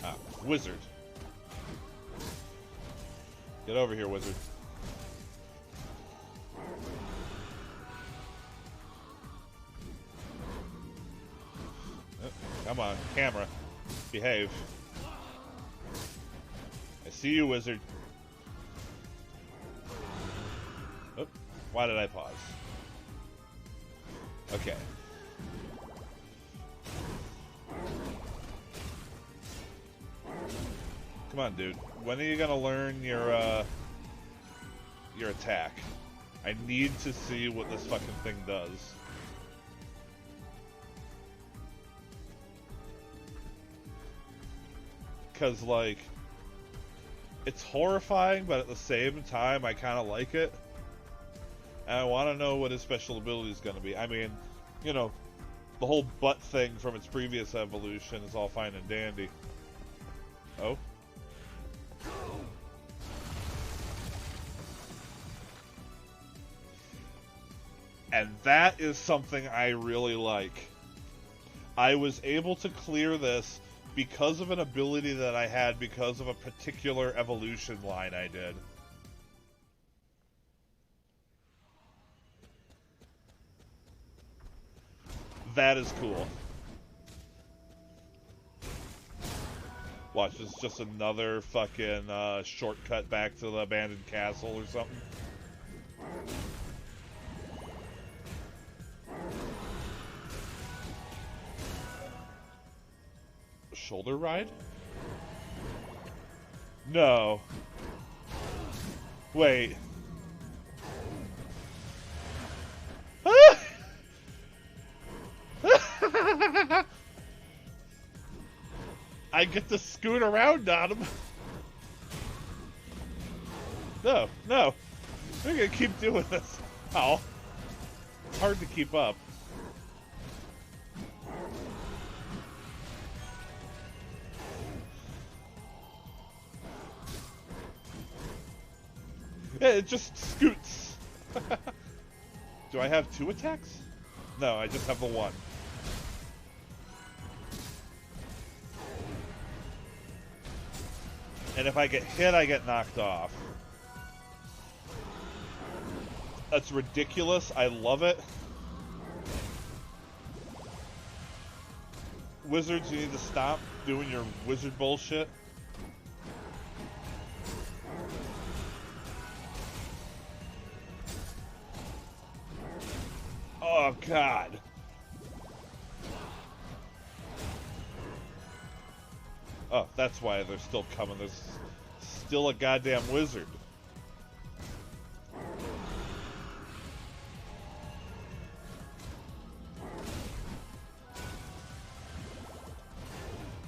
Ah, wizard. Get over here, wizard. Come on, camera. Behave. I see you, wizard. Oh, why did I pause? Okay. Come on, dude. When are you gonna learn your attack? I need to see what this fucking thing does. Because, like, it's horrifying, but at the same time, I kind of like it. And I want to know what his special ability is going to be. I mean, you know, the whole butt thing from its previous evolution is all fine and dandy. Oh? And that is something I really like. I was able to clear this because of an ability that I had because of a particular evolution line I did. That is cool. Watch, this is just another fucking shortcut back to the abandoned castle or something. Shoulder ride? No. Wait. I get to scoot around on him. No, no. We're gonna keep doing this. Oh. It's hard to keep up. Yeah, it just scoots. Do I have 2 attacks? No, I just have the 1. And if I get hit, I get knocked off. That's ridiculous. I love it. Wizards, you need to stop doing your wizard bullshit. Oh, God. Oh, that's why they're still coming. There's still a goddamn wizard.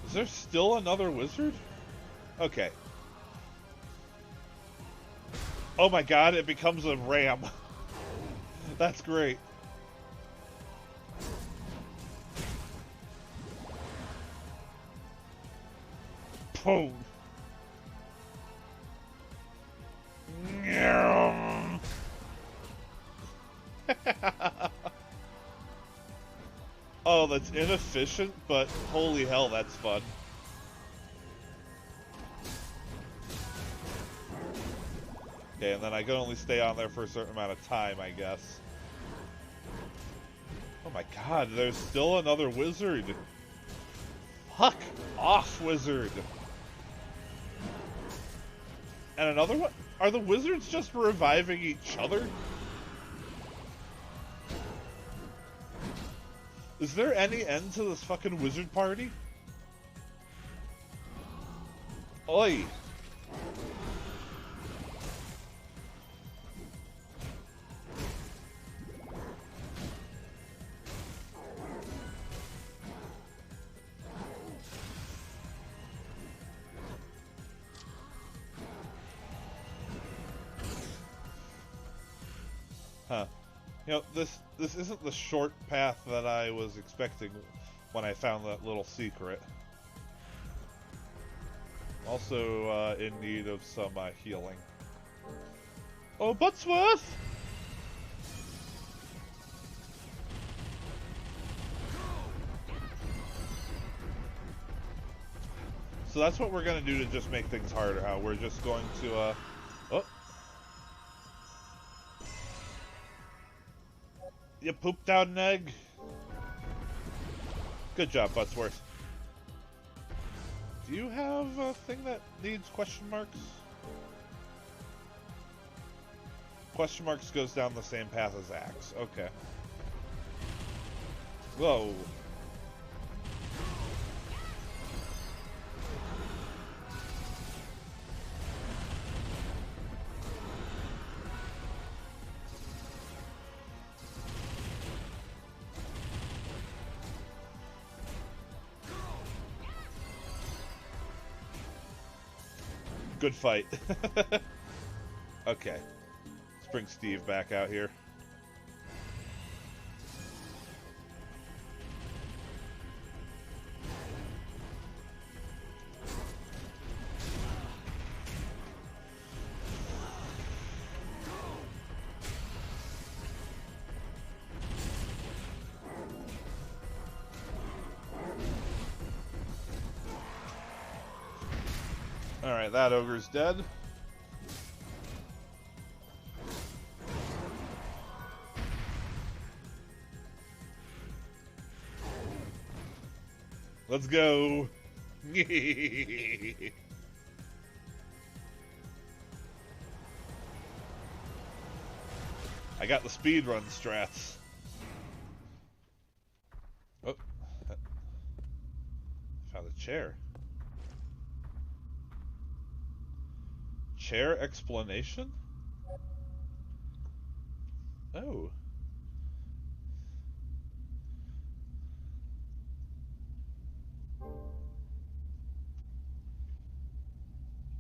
Is there still another wizard? Okay. Oh my god, it becomes a ram. That's great. Boom. Oh, that's inefficient, but holy hell, that's fun. Okay, and then I can only stay on there for a certain amount of time, I guess. Oh my god, there's still another wizard. Fuck off, wizard. And another one? Are the wizards just reviving each other? Is there any end to this fucking wizard party? Oi! Huh. You know, this isn't the short path that I was expecting when I found that little secret. Also, in need of some healing. Oh, Buttsworth! So that's what we're gonna do to just make things harder, huh? We're just going to, oh. You pooped out an egg. Good job, Buttsworth. Do you have a thing that needs question marks? Question marks goes down the same path as Axe. Okay. Whoa. Good fight. Okay. Let's bring Steve back out here. Alright, that ogre's dead. Let's go. I got the speedrun strats. Oh. Found a chair. Chair explanation? Oh.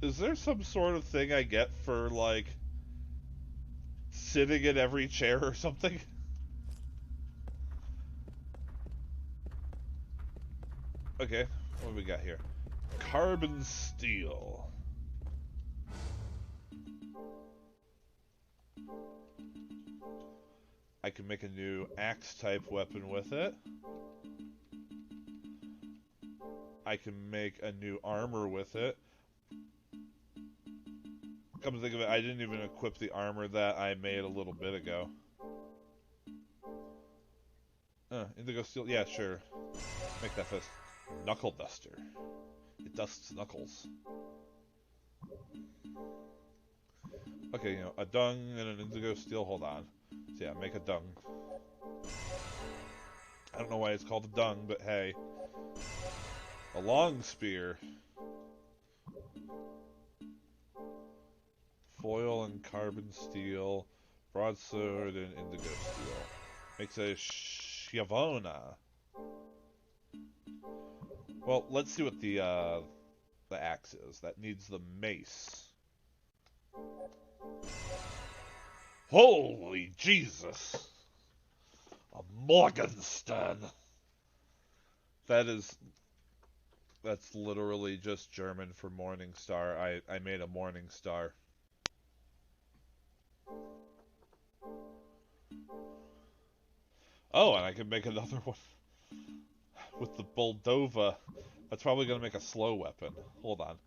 Is there some sort of thing I get for, like, sitting in every chair or something? Okay, what do we got here? Carbon steel. I can make a new axe-type weapon with it. I can make a new armor with it. Come to think of it, I didn't even equip the armor that I made a little bit ago. Indigo steel. Yeah, sure. Make that fist. Knuckle duster. It dusts knuckles. Okay, a dung and an indigo steel. Hold on. So yeah, make a dung. I don't know why it's called a dung, but hey. A long spear. Foil and carbon steel. Broadsword and indigo steel. Makes a Schiavona. Well, let's see what the axe is. That needs the mace. Holy Jesus! A Morgenstern! That's literally just German for morning star. I made a morning star. Oh, and I can make another one with the Moldova. That's probably going to make a slow weapon. Hold on.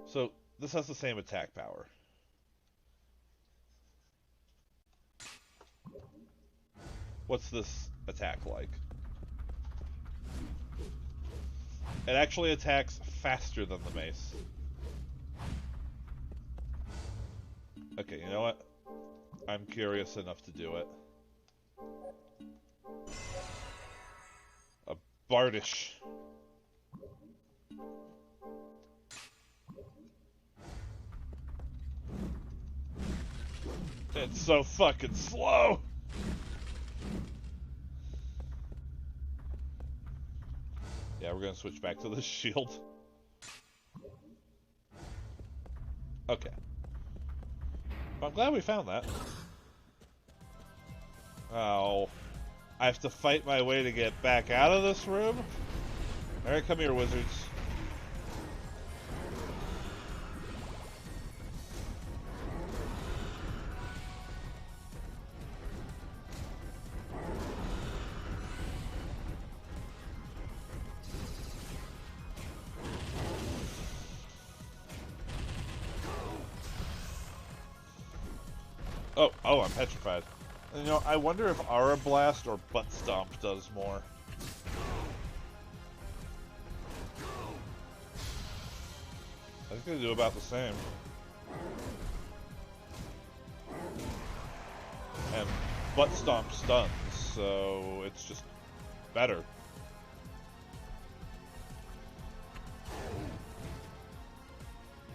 So, this has the same attack power. What's this attack like? It actually attacks faster than the mace. Okay, you know what? I'm curious enough to do it. A Bardish. It's so fucking slow! Yeah, we're gonna switch back to the shield. Okay. Well, I'm glad we found that. Oh. I have to fight my way to get back out of this room? Alright, come here, wizards. Oh, I'm petrified. And, I wonder if Aura Blast or Butt Stomp does more. I think they do about the same. And Butt Stomp stuns, so it's just better.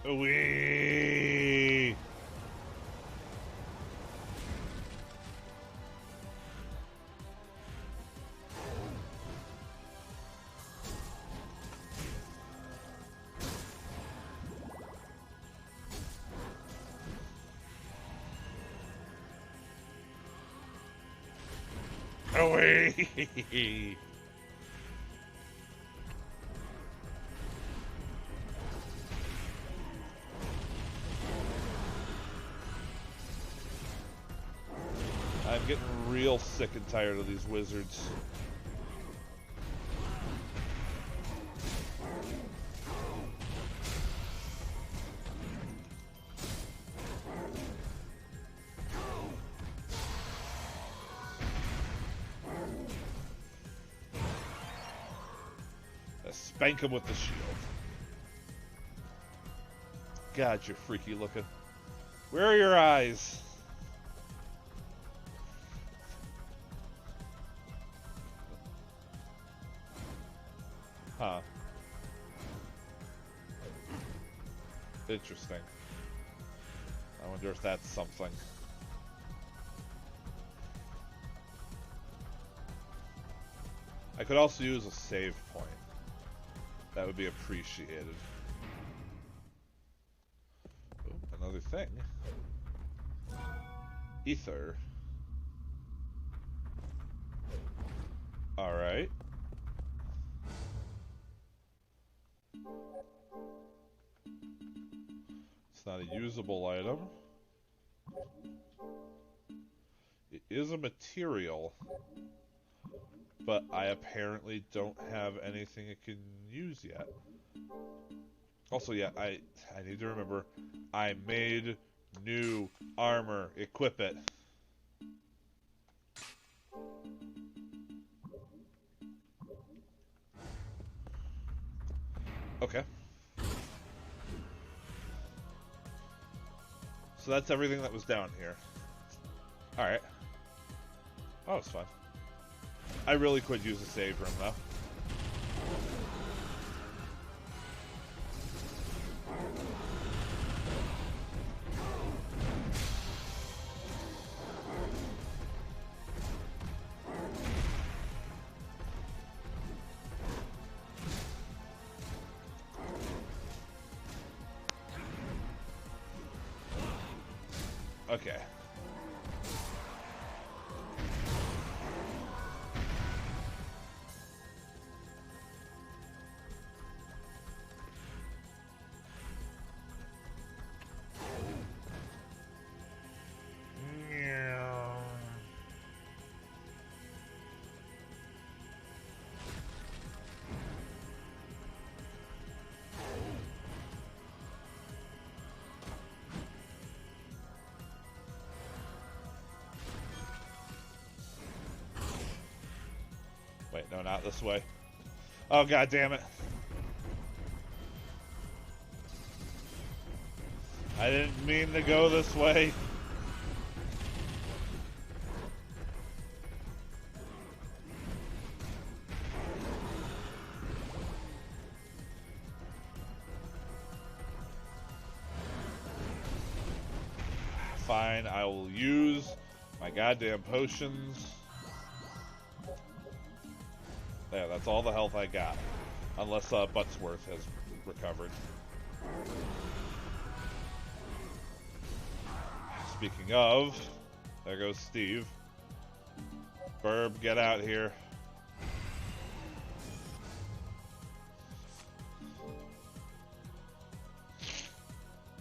Wee! Away! I'm getting real sick and tired of these wizards. Spank him with the shield. God, you're freaky looking. Where are your eyes? Huh. Interesting. I wonder if that's something. I could also use a save point. That would be appreciated. Oh, another thing. Ether. Alright. It's not a usable item. It is a material. But I apparently don't have anything it can use yet. Also, yeah, I need to remember, I made new armor. Equip it. Okay. So that's everything that was down here. Alright. Oh, it's fun. I really could use a save room, though. Okay. Wait, no, not this way. Oh, god damn it. I didn't mean to go this way. Fine, I will use my goddamn potions. Yeah, that's all the health I got. Unless Buttsworth has recovered. Speaking of, there goes Steve. Burb, get out here.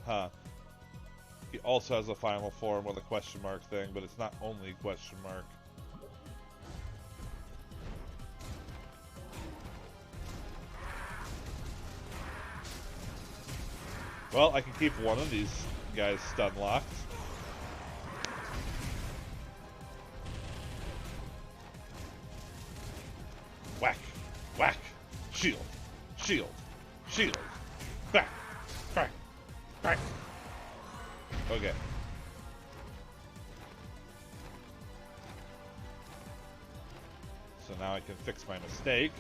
Huh. He also has a final form with a question mark thing, but it's not only question mark. Well, I can keep one of these guys stun locked. Whack, whack, shield, shield, shield, back, back, back. Okay. So now I can fix my mistake.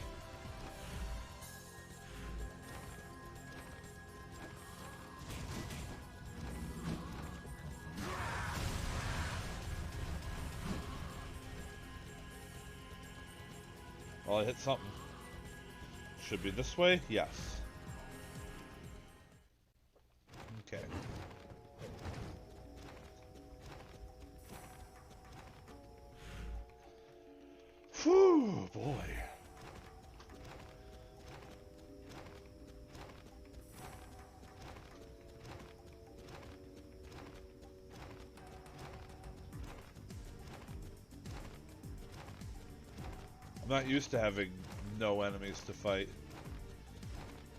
Well, I hit something. Should be this way? Yes. Okay. Whew, boy. I'm not used to having no enemies to fight.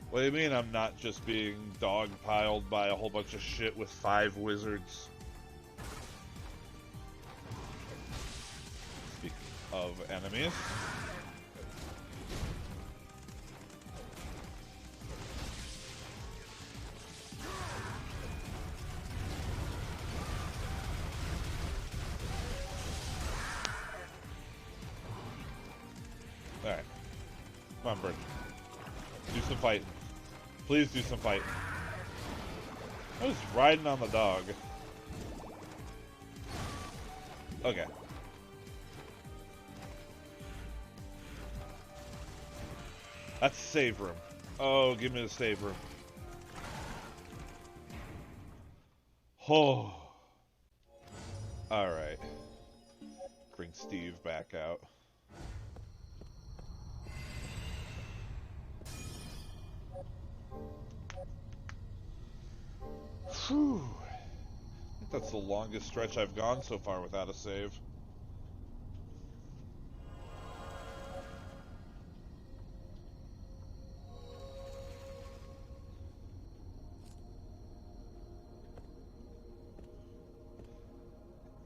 What do you mean I'm not just being dogpiled by a whole bunch of shit with 5 wizards? Speaking of enemies. Alright. Come on, Bird. Do some fighting. Please do some fighting. I was riding on the dog. Okay. That's the save room. Oh, give me the save room. Oh. Alright. Bring Steve back out. Whew. I think that's the longest stretch I've gone so far without a save.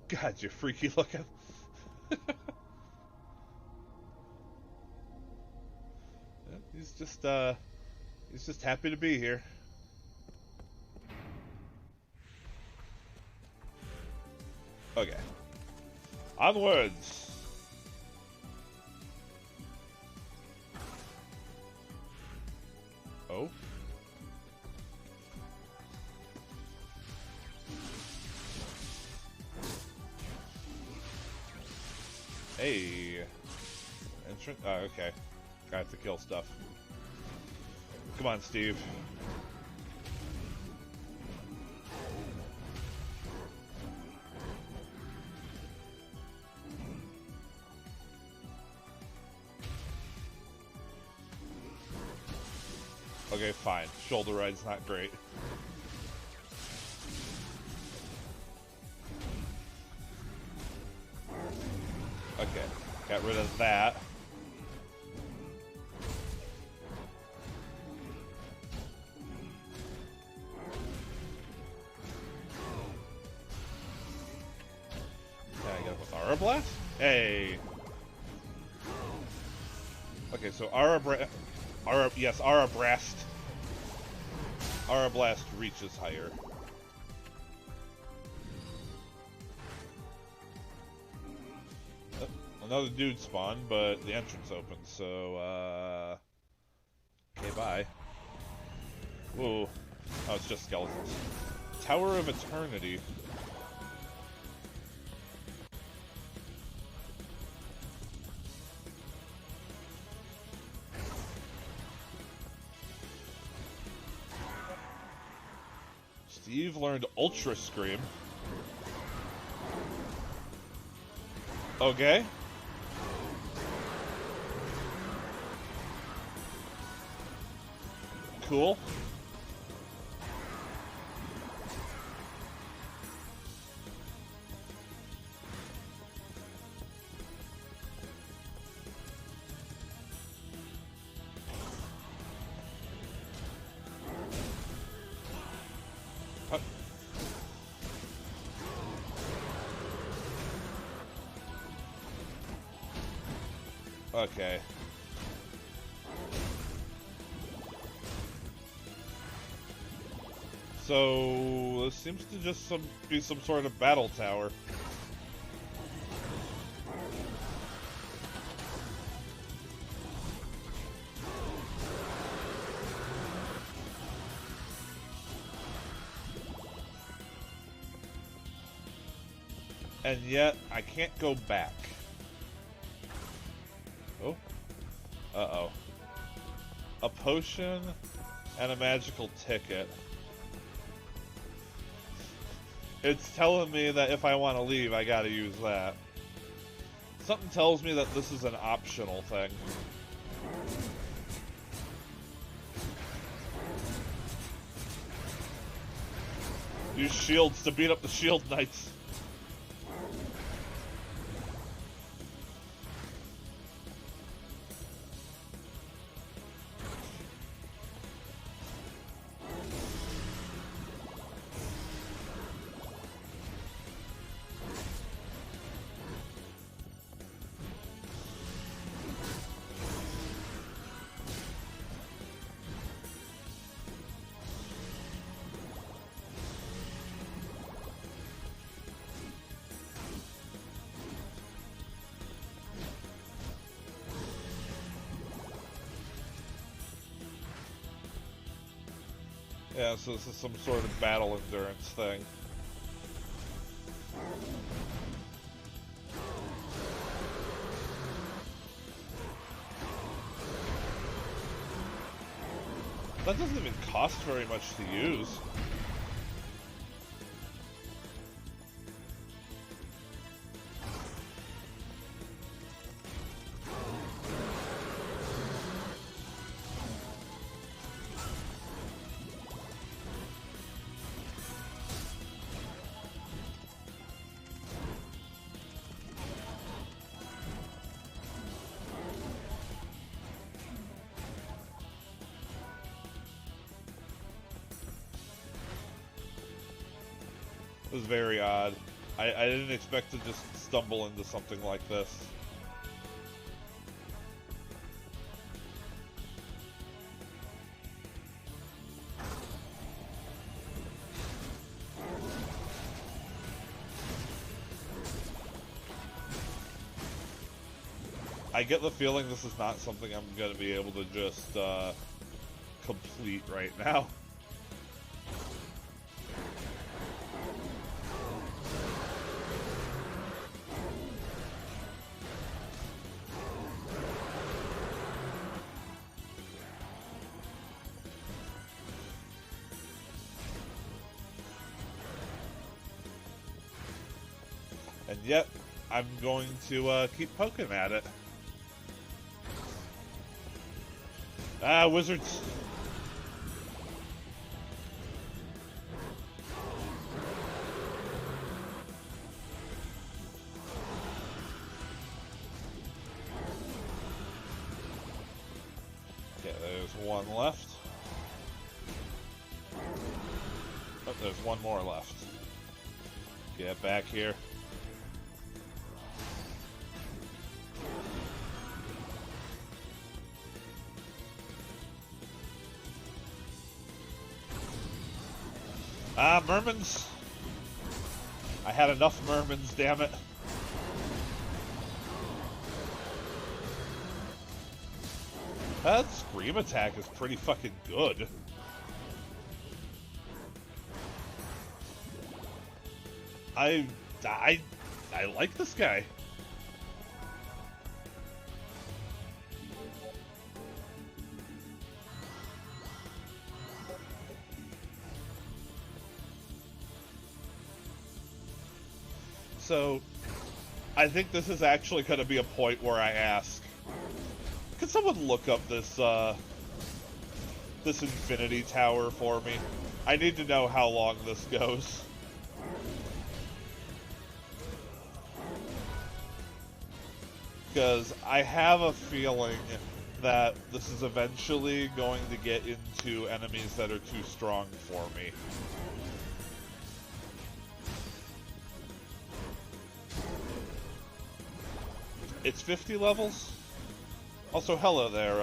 God, you're freaky looking. He's just happy to be here. Okay. Onwards. Oh. Hey. Entrance? Oh, okay. I have to kill stuff. Come on, Steve. Okay, fine. Shoulder ride's not great. Okay, got rid of that. Yeah, I got it with Aura Blast? Hey! Okay, so Aura Blast. Aura Blast reaches higher. Another dude spawned, but the entrance opened, so, okay, bye. Whoa. Oh, it's just skeletons. Tower of Eternity. Steve learned Ultra Scream. Okay. Cool. Okay. So, this seems to just be some sort of battle tower. And yet, I can't go back. Oh. Uh-oh. A potion and a magical ticket. It's telling me that if I want to leave, I gotta use that. Something tells me that this is an optional thing. Use shields to beat up the shield knights. Yeah, so this is some sort of battle endurance thing. That doesn't even cost very much to use. It was very odd. I didn't expect to just stumble into something like this. I get the feeling this is not something I'm going to be able to just complete right now. And yet, I'm going to keep poking at it. Ah, wizards. Okay, there's one left. Oh, there's one more left. Get back here. Ah, mermans! I had enough mermans, damn it. That scream attack is pretty fucking good. I like this guy. So, I think this is actually going to be a point where I ask, could someone look up this, this infinity tower for me? I need to know how long this goes. Because I have a feeling that this is eventually going to get into enemies that are too strong for me. It's 50 levels? Also, hello there,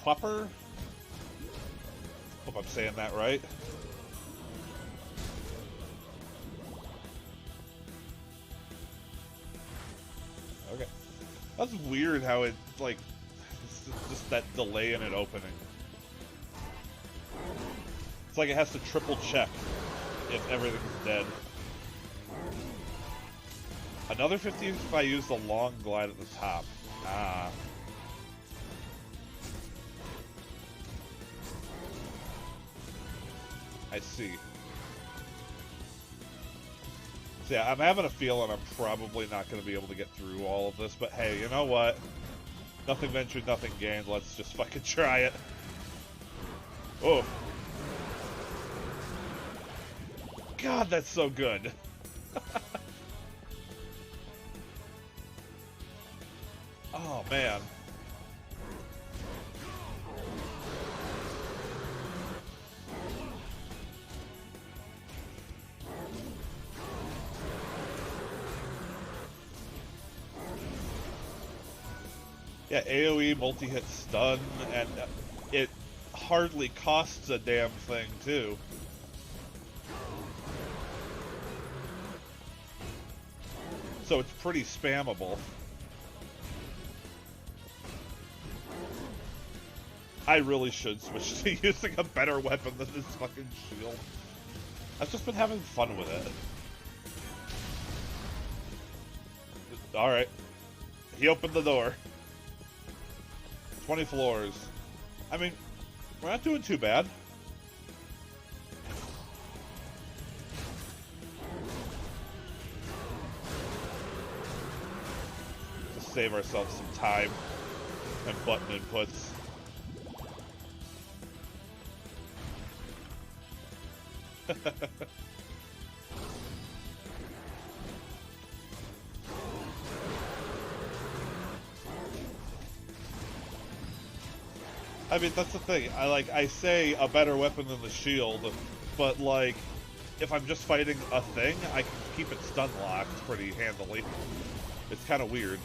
Plupper? Hope I'm saying that right. Okay. That's weird how it, like, just that delay in it opening. It's like it has to triple check if everything's dead. Another 50 if I use the long glide at the top. Ah. I see. So yeah, I'm having a feeling I'm probably not going to be able to get through all of this, but hey, you know what? Nothing ventured, nothing gained. Let's just fucking try it. Oh. God, that's so good. Oh, man. Yeah, AoE, multi-hit stun, and it hardly costs a damn thing, too. So it's pretty spammable. I really should switch to using a better weapon than this fucking shield. I've just been having fun with it. Alright. He opened the door. 20 floors. I mean, we're not doing too bad. Just save ourselves some time and button inputs. I mean, that's the thing. I say a better weapon than the shield, but like, if I'm just fighting a thing, I can keep it stun locked pretty handily. It's kind of weird.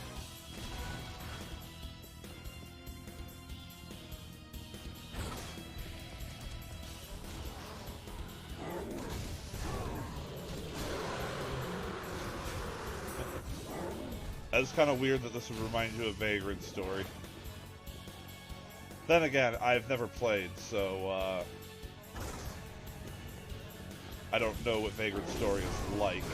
It's kind of weird that this would remind you of Vagrant's story. Then again, I've never played, so I don't know what Vagrant's story is like.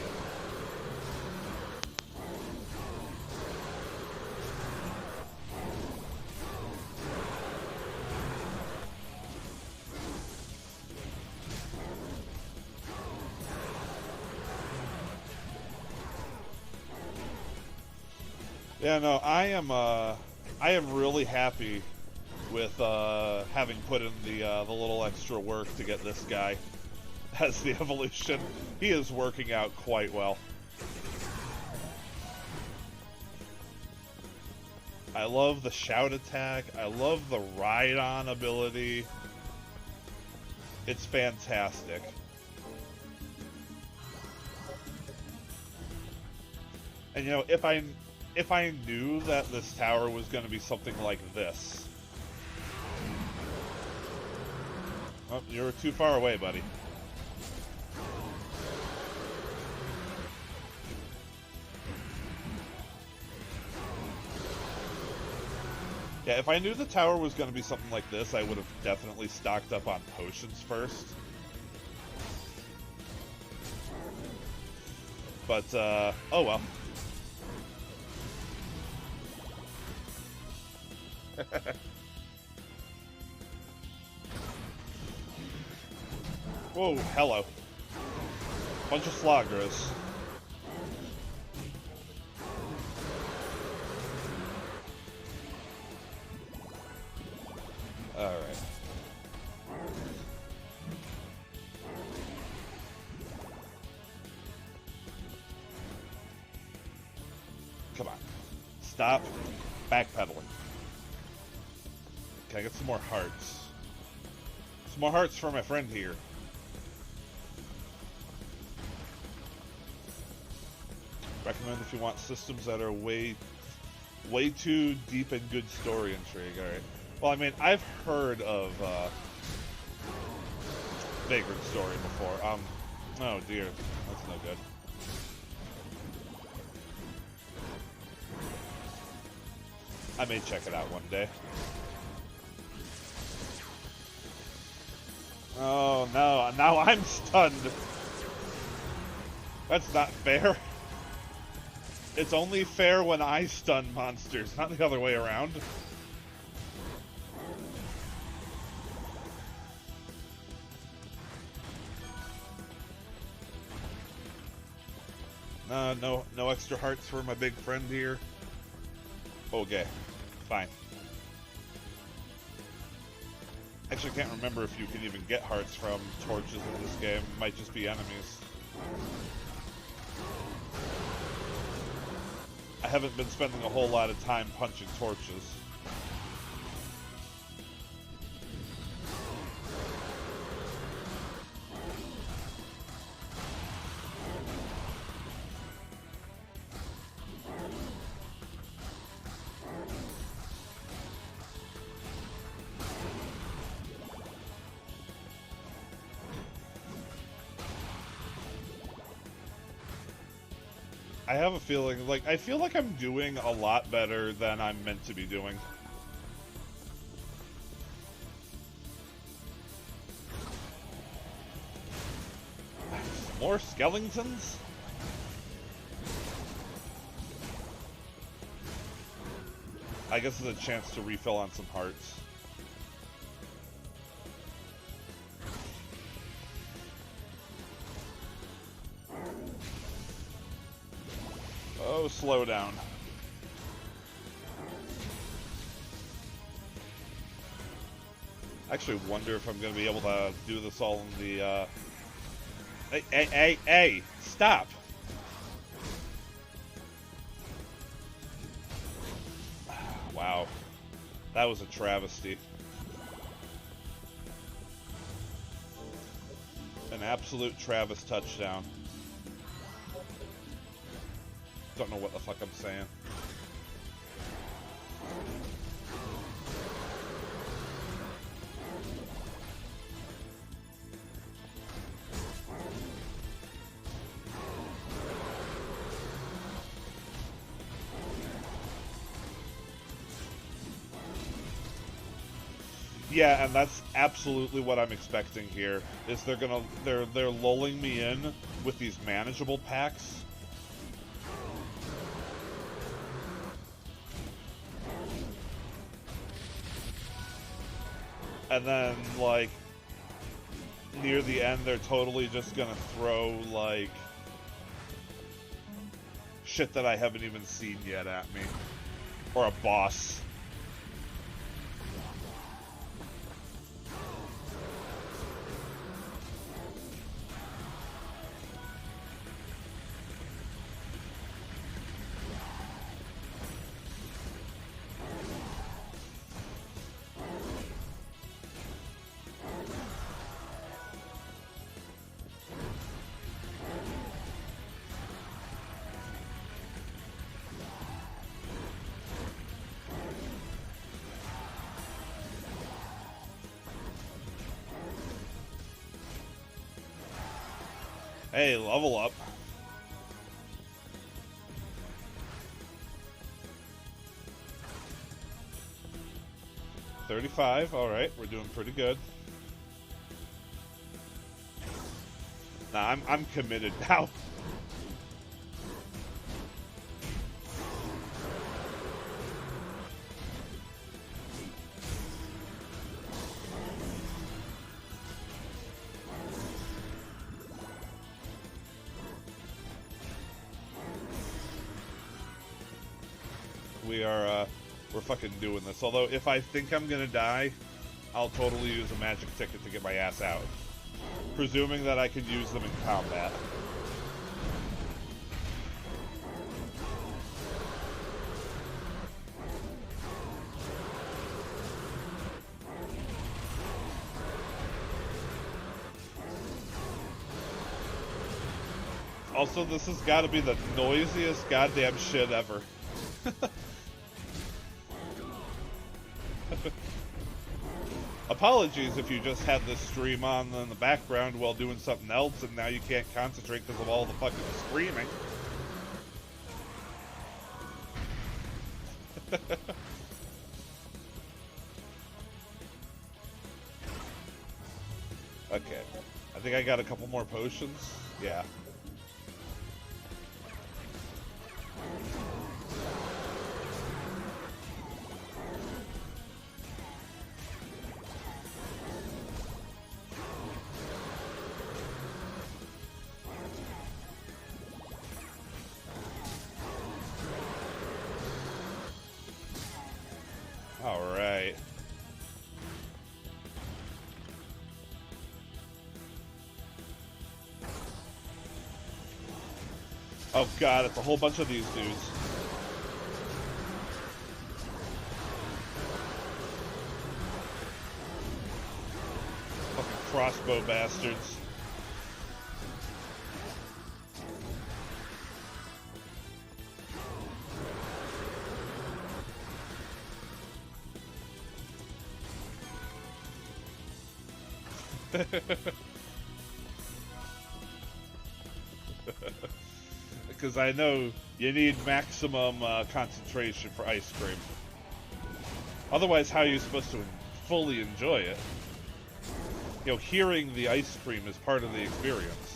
Yeah, no, I am really happy with having put in the little extra work to get this guy as the evolution. He is working out quite well. I love the shout attack. I love the ride-on ability. It's fantastic. And you know, if I knew that this tower was going to be something like this. Oh, you're too far away, buddy. Yeah, if I knew the tower was going to be something like this, I would have definitely stocked up on potions first. But, oh well. Whoa, hello. Bunch of sloggers. Alright. Come on. Stop backpedaling. Can I get some more hearts? Some more hearts for my friend here. Recommend if you want systems that are way too deep in good story intrigue. Alright. Well, I mean, I've heard of Vagrant story before. Oh dear. That's no good. I may check it out one day. Oh no, now I'm stunned. That's not fair. It's only fair when I stun monsters, not the other way around. No extra hearts for my big friend here. Okay, fine. Actually, I can't remember if you can even get hearts from torches in this game. It might just be enemies. I haven't been spending a whole lot of time punching torches. I have a feeling, like, I feel like I'm doing a lot better than I'm meant to be doing. More skeletons? I guess it's a chance to refill on some hearts. Oh, slow down. I actually wonder if I'm going to be able to do this all in the, Hey! Stop! Wow. That was a travesty. An absolute Travis touchdown. Don't know what the fuck I'm saying. Yeah, and that's absolutely what I'm expecting here. Is they're lulling me in with these manageable packs. And then, like, near the end, they're totally just gonna throw, like, shit that I haven't even seen yet at me. Or a boss. Hey, level up. $35, alright, we're doing pretty good. Nah, I'm committed now. We're fucking doing this. Although, if I think I'm gonna die, I'll totally use a magic ticket to get my ass out. Presuming that I can use them in combat. Also, this has got to be the noisiest goddamn shit ever. Apologies if you just had this stream on in the background while doing something else and now you can't concentrate because of all the fucking screaming. Okay. I think I got a couple more potions. Yeah. Alright. Oh god, it's a whole bunch of these dudes. Fucking crossbow bastards. Because I know you need maximum concentration for ice cream. Otherwise, how are you supposed to fully enjoy it? You know, hearing the ice cream is part of the experience.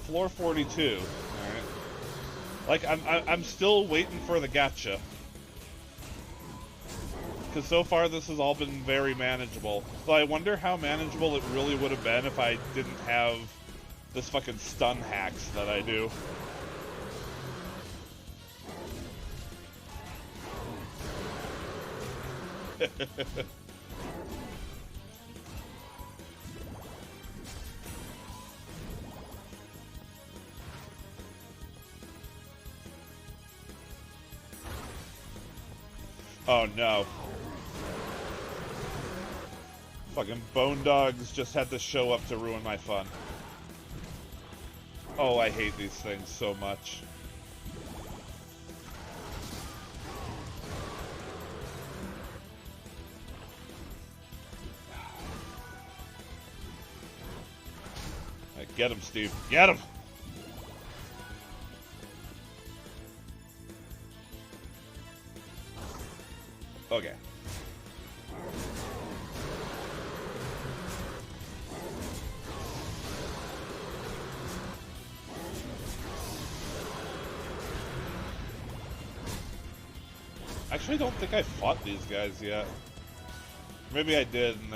Floor 42. Alright. Like, I'm still waiting for the gacha. Because so far this has all been very manageable. But I wonder how manageable it really would have been if I didn't have this fucking stun hacks that I do. Oh no. Fucking bone dogs just had to show up to ruin my fun. Oh, I hate these things so much. Right, get him, Steve. Get him! Okay. Actually, I don't think I fought these guys yet. Maybe I did, and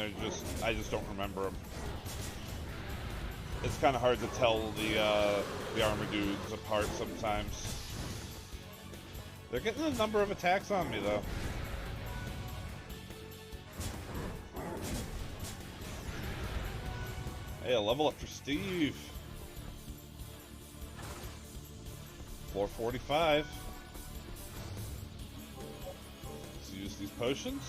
I just don't remember them. It's kind of hard to tell the armor dudes apart sometimes. They're getting a number of attacks on me, though. Hey, a level up for Steve. 445. Let's use these potions.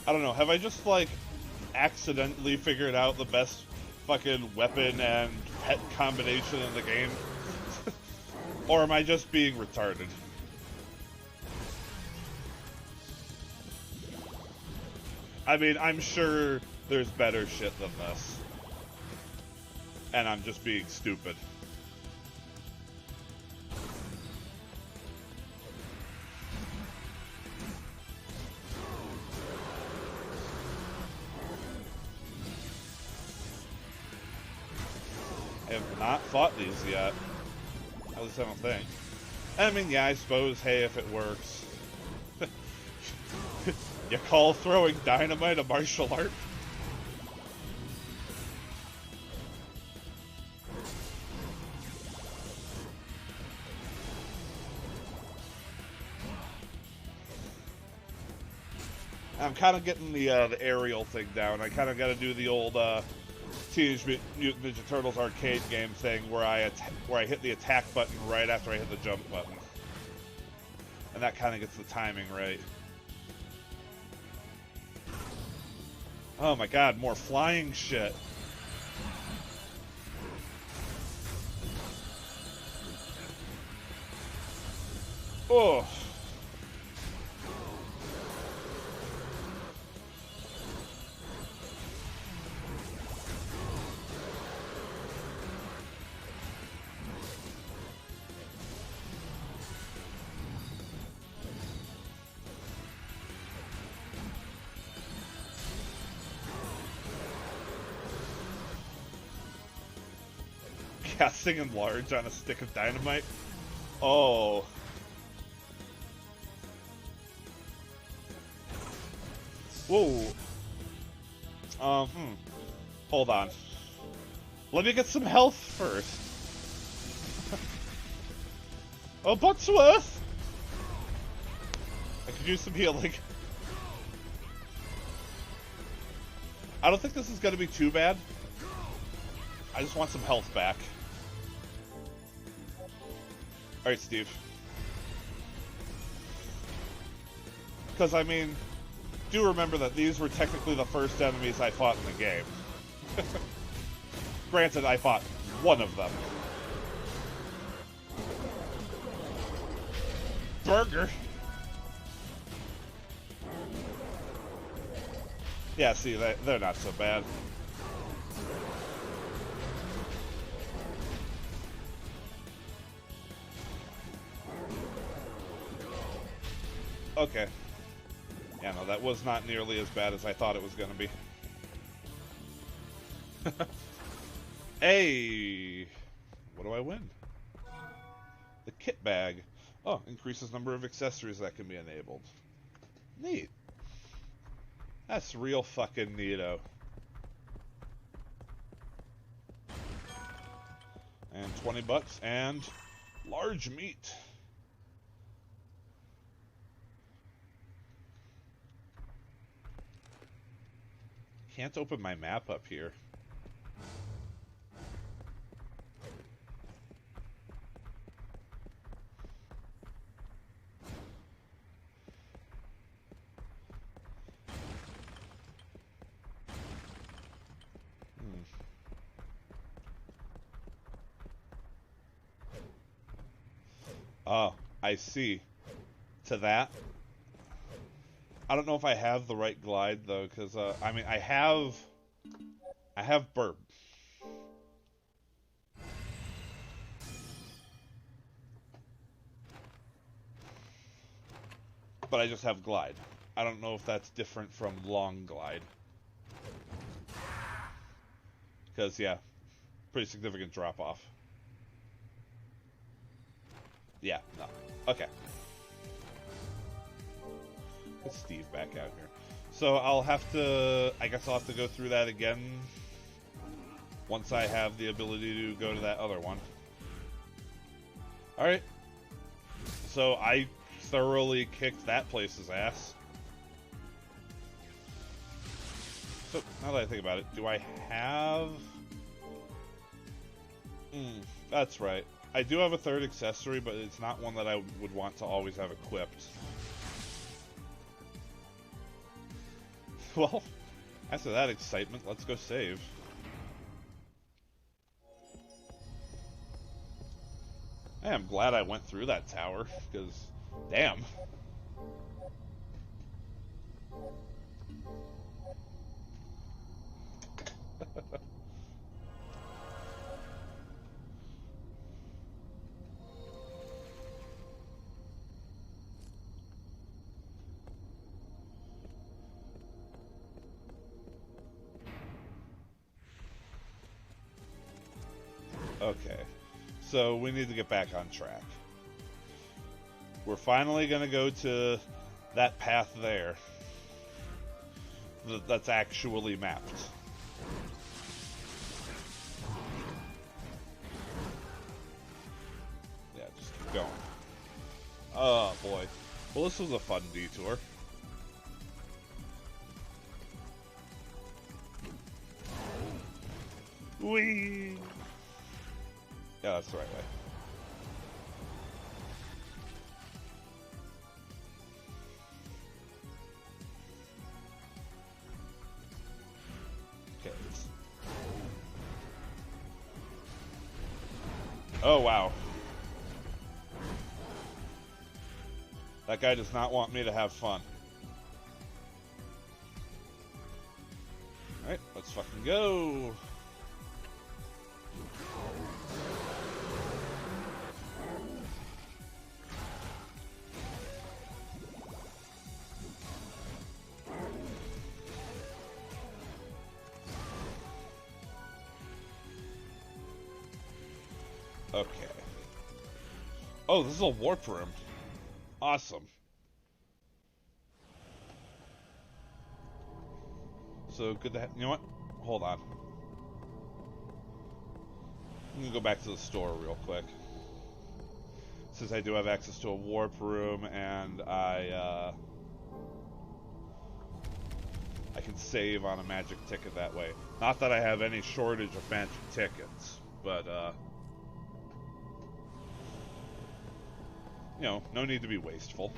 I don't know, have I just, like, accidentally figured out the best fucking weapon and pet combination in the game? Or am I just being retarded? I mean, I'm sure there's better shit than this. And I'm just being stupid. I have not fought these yet. At least I don't think. I mean, yeah, I suppose, hey, if it works. You call throwing dynamite a martial art? I'm kind of getting the aerial thing down. I kind of got to do the old Teenage Mutant Ninja Turtles arcade game thing where I hit the attack button right after I hit the jump button, and that kind of gets the timing right. Oh my god, more flying shit. Oh. Casting enlarge on a stick of dynamite? Oh. Whoa. Hold on. Let me get some health first. Oh, Buttsworth! I could use some healing. I don't think this is gonna be too bad. I just want some health back. Alright, Steve. Because, I mean, do remember that these were technically the first enemies I fought in the game. Granted, I fought one of them. Burger! Yeah, see, they're not so bad. Okay. Yeah, no, that was not nearly as bad as I thought it was going to be. Hey! What do I win? The kit bag. Oh, increases number of accessories that can be enabled. Neat. That's real fucking neato. And 20 bucks and large meat. Can't open my map up here. Oh, I see. To that. I don't know if I have the right glide though, because I mean I have burp. But I just have glide. I don't know if that's different from long glide. Because yeah, pretty significant drop off. Yeah, no. Okay. Get Steve back out here. So I'll have to, I guess I'll have to go through that again once I have the ability to go to that other one. Alright. So I thoroughly kicked that place's ass. So, now that I think about it, do I have... that's right. I do have a third accessory, but it's not one that I would want to always have equipped. Well, after that excitement, let's go save. Hey, I'm glad I went through that tower, because, damn. Okay, so we need to get back on track. We're finally going to go to that path there. That's actually mapped. Yeah, just keep going. Oh boy. Well, this was a fun detour. Whee! Yeah, that's the right way. Okay. Oh, wow. That guy does not want me to have fun. Alright, let's fucking go. Okay. Oh, this is a warp room. Awesome. So good to have. You know what? Hold on. I'm gonna go back to the store real quick. Since I do have access to a warp room and I can save on a magic ticket that way. Not that I have any shortage of magic tickets, but you know, no need to be wasteful.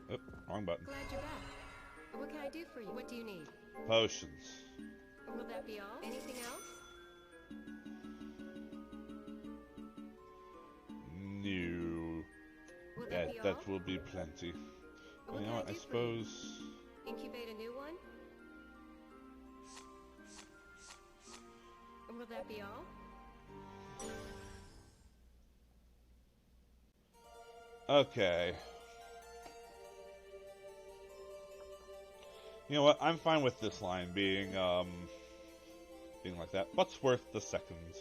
Oh, wrong button. Glad you're back. What can I do for you? What do you need? Potions. Will that be all? Anything else? No. Will that be all? That will be plenty. What You can know what, I I do for you? suppose... Incubate a new one? Will that be all? Okay. You know what? I'm fine with this line being like that. What's worth the seconds?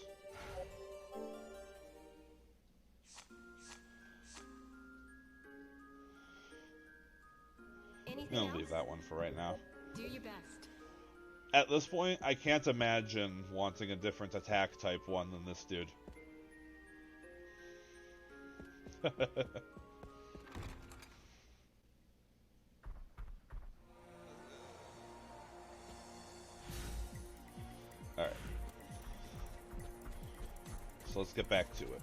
Anything I'm gonna else? leave that one for right now. Do your best. At this point, I can't imagine wanting a different attack type one than this dude. Alright. So let's get back to it.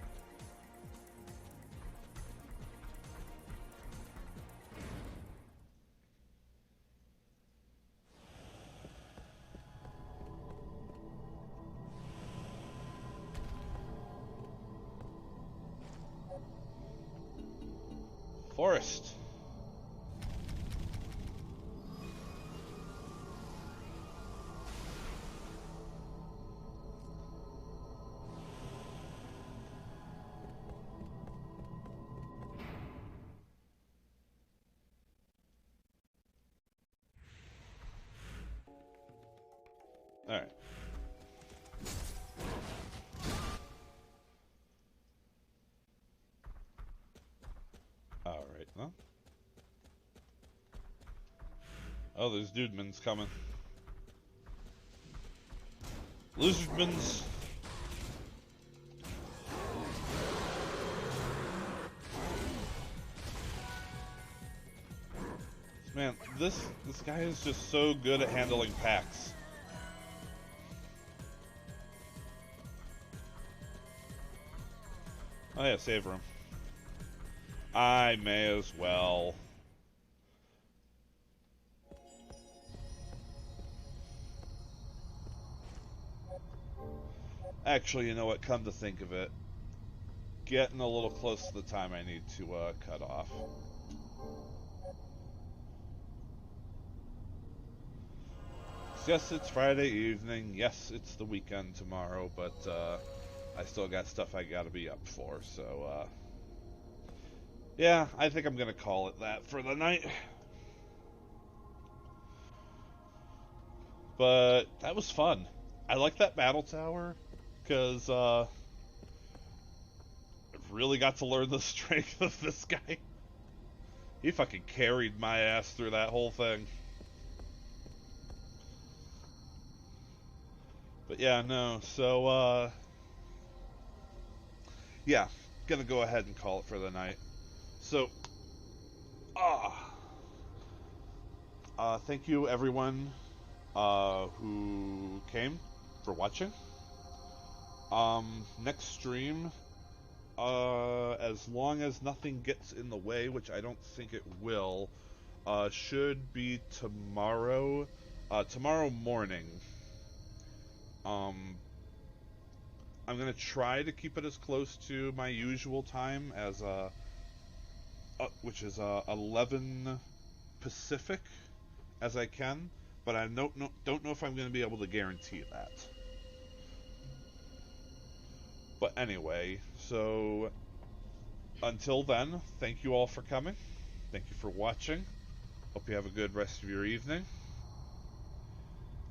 Forest. Alright. Alright, well. Oh, there's Dudemans coming. Lizardmans. Man, this guy is just so good at handling packs. Oh yeah, save room. I may as well. Actually, you know what? Come to think of it, getting a little close to the time I need to cut off. Yes, it's Friday evening. Yes, it's the weekend tomorrow, but I still got stuff I gotta be up for, so yeah, I think I'm gonna call it that for the night. But that was fun. I like that battle tower, because I really got to learn the strength of this guy. He fucking carried my ass through that whole thing. But yeah, no, so, yeah, gonna go ahead and call it for the night. So, thank you everyone who came for watching. Next stream, as long as nothing gets in the way, which I don't think it will, should be tomorrow, tomorrow morning. I'm gonna try to keep it as close to my usual time as, which is 11 Pacific, as I can, but I don't know if I'm gonna be able to guarantee that. But anyway, so until then, thank you all for coming. Thank you for watching. Hope you have a good rest of your evening.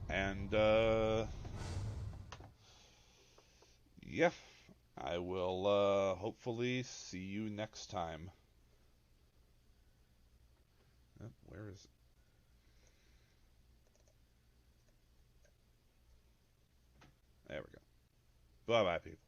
And yeah, I will hopefully see you next time. Where is it? There we go. Bye-bye, people.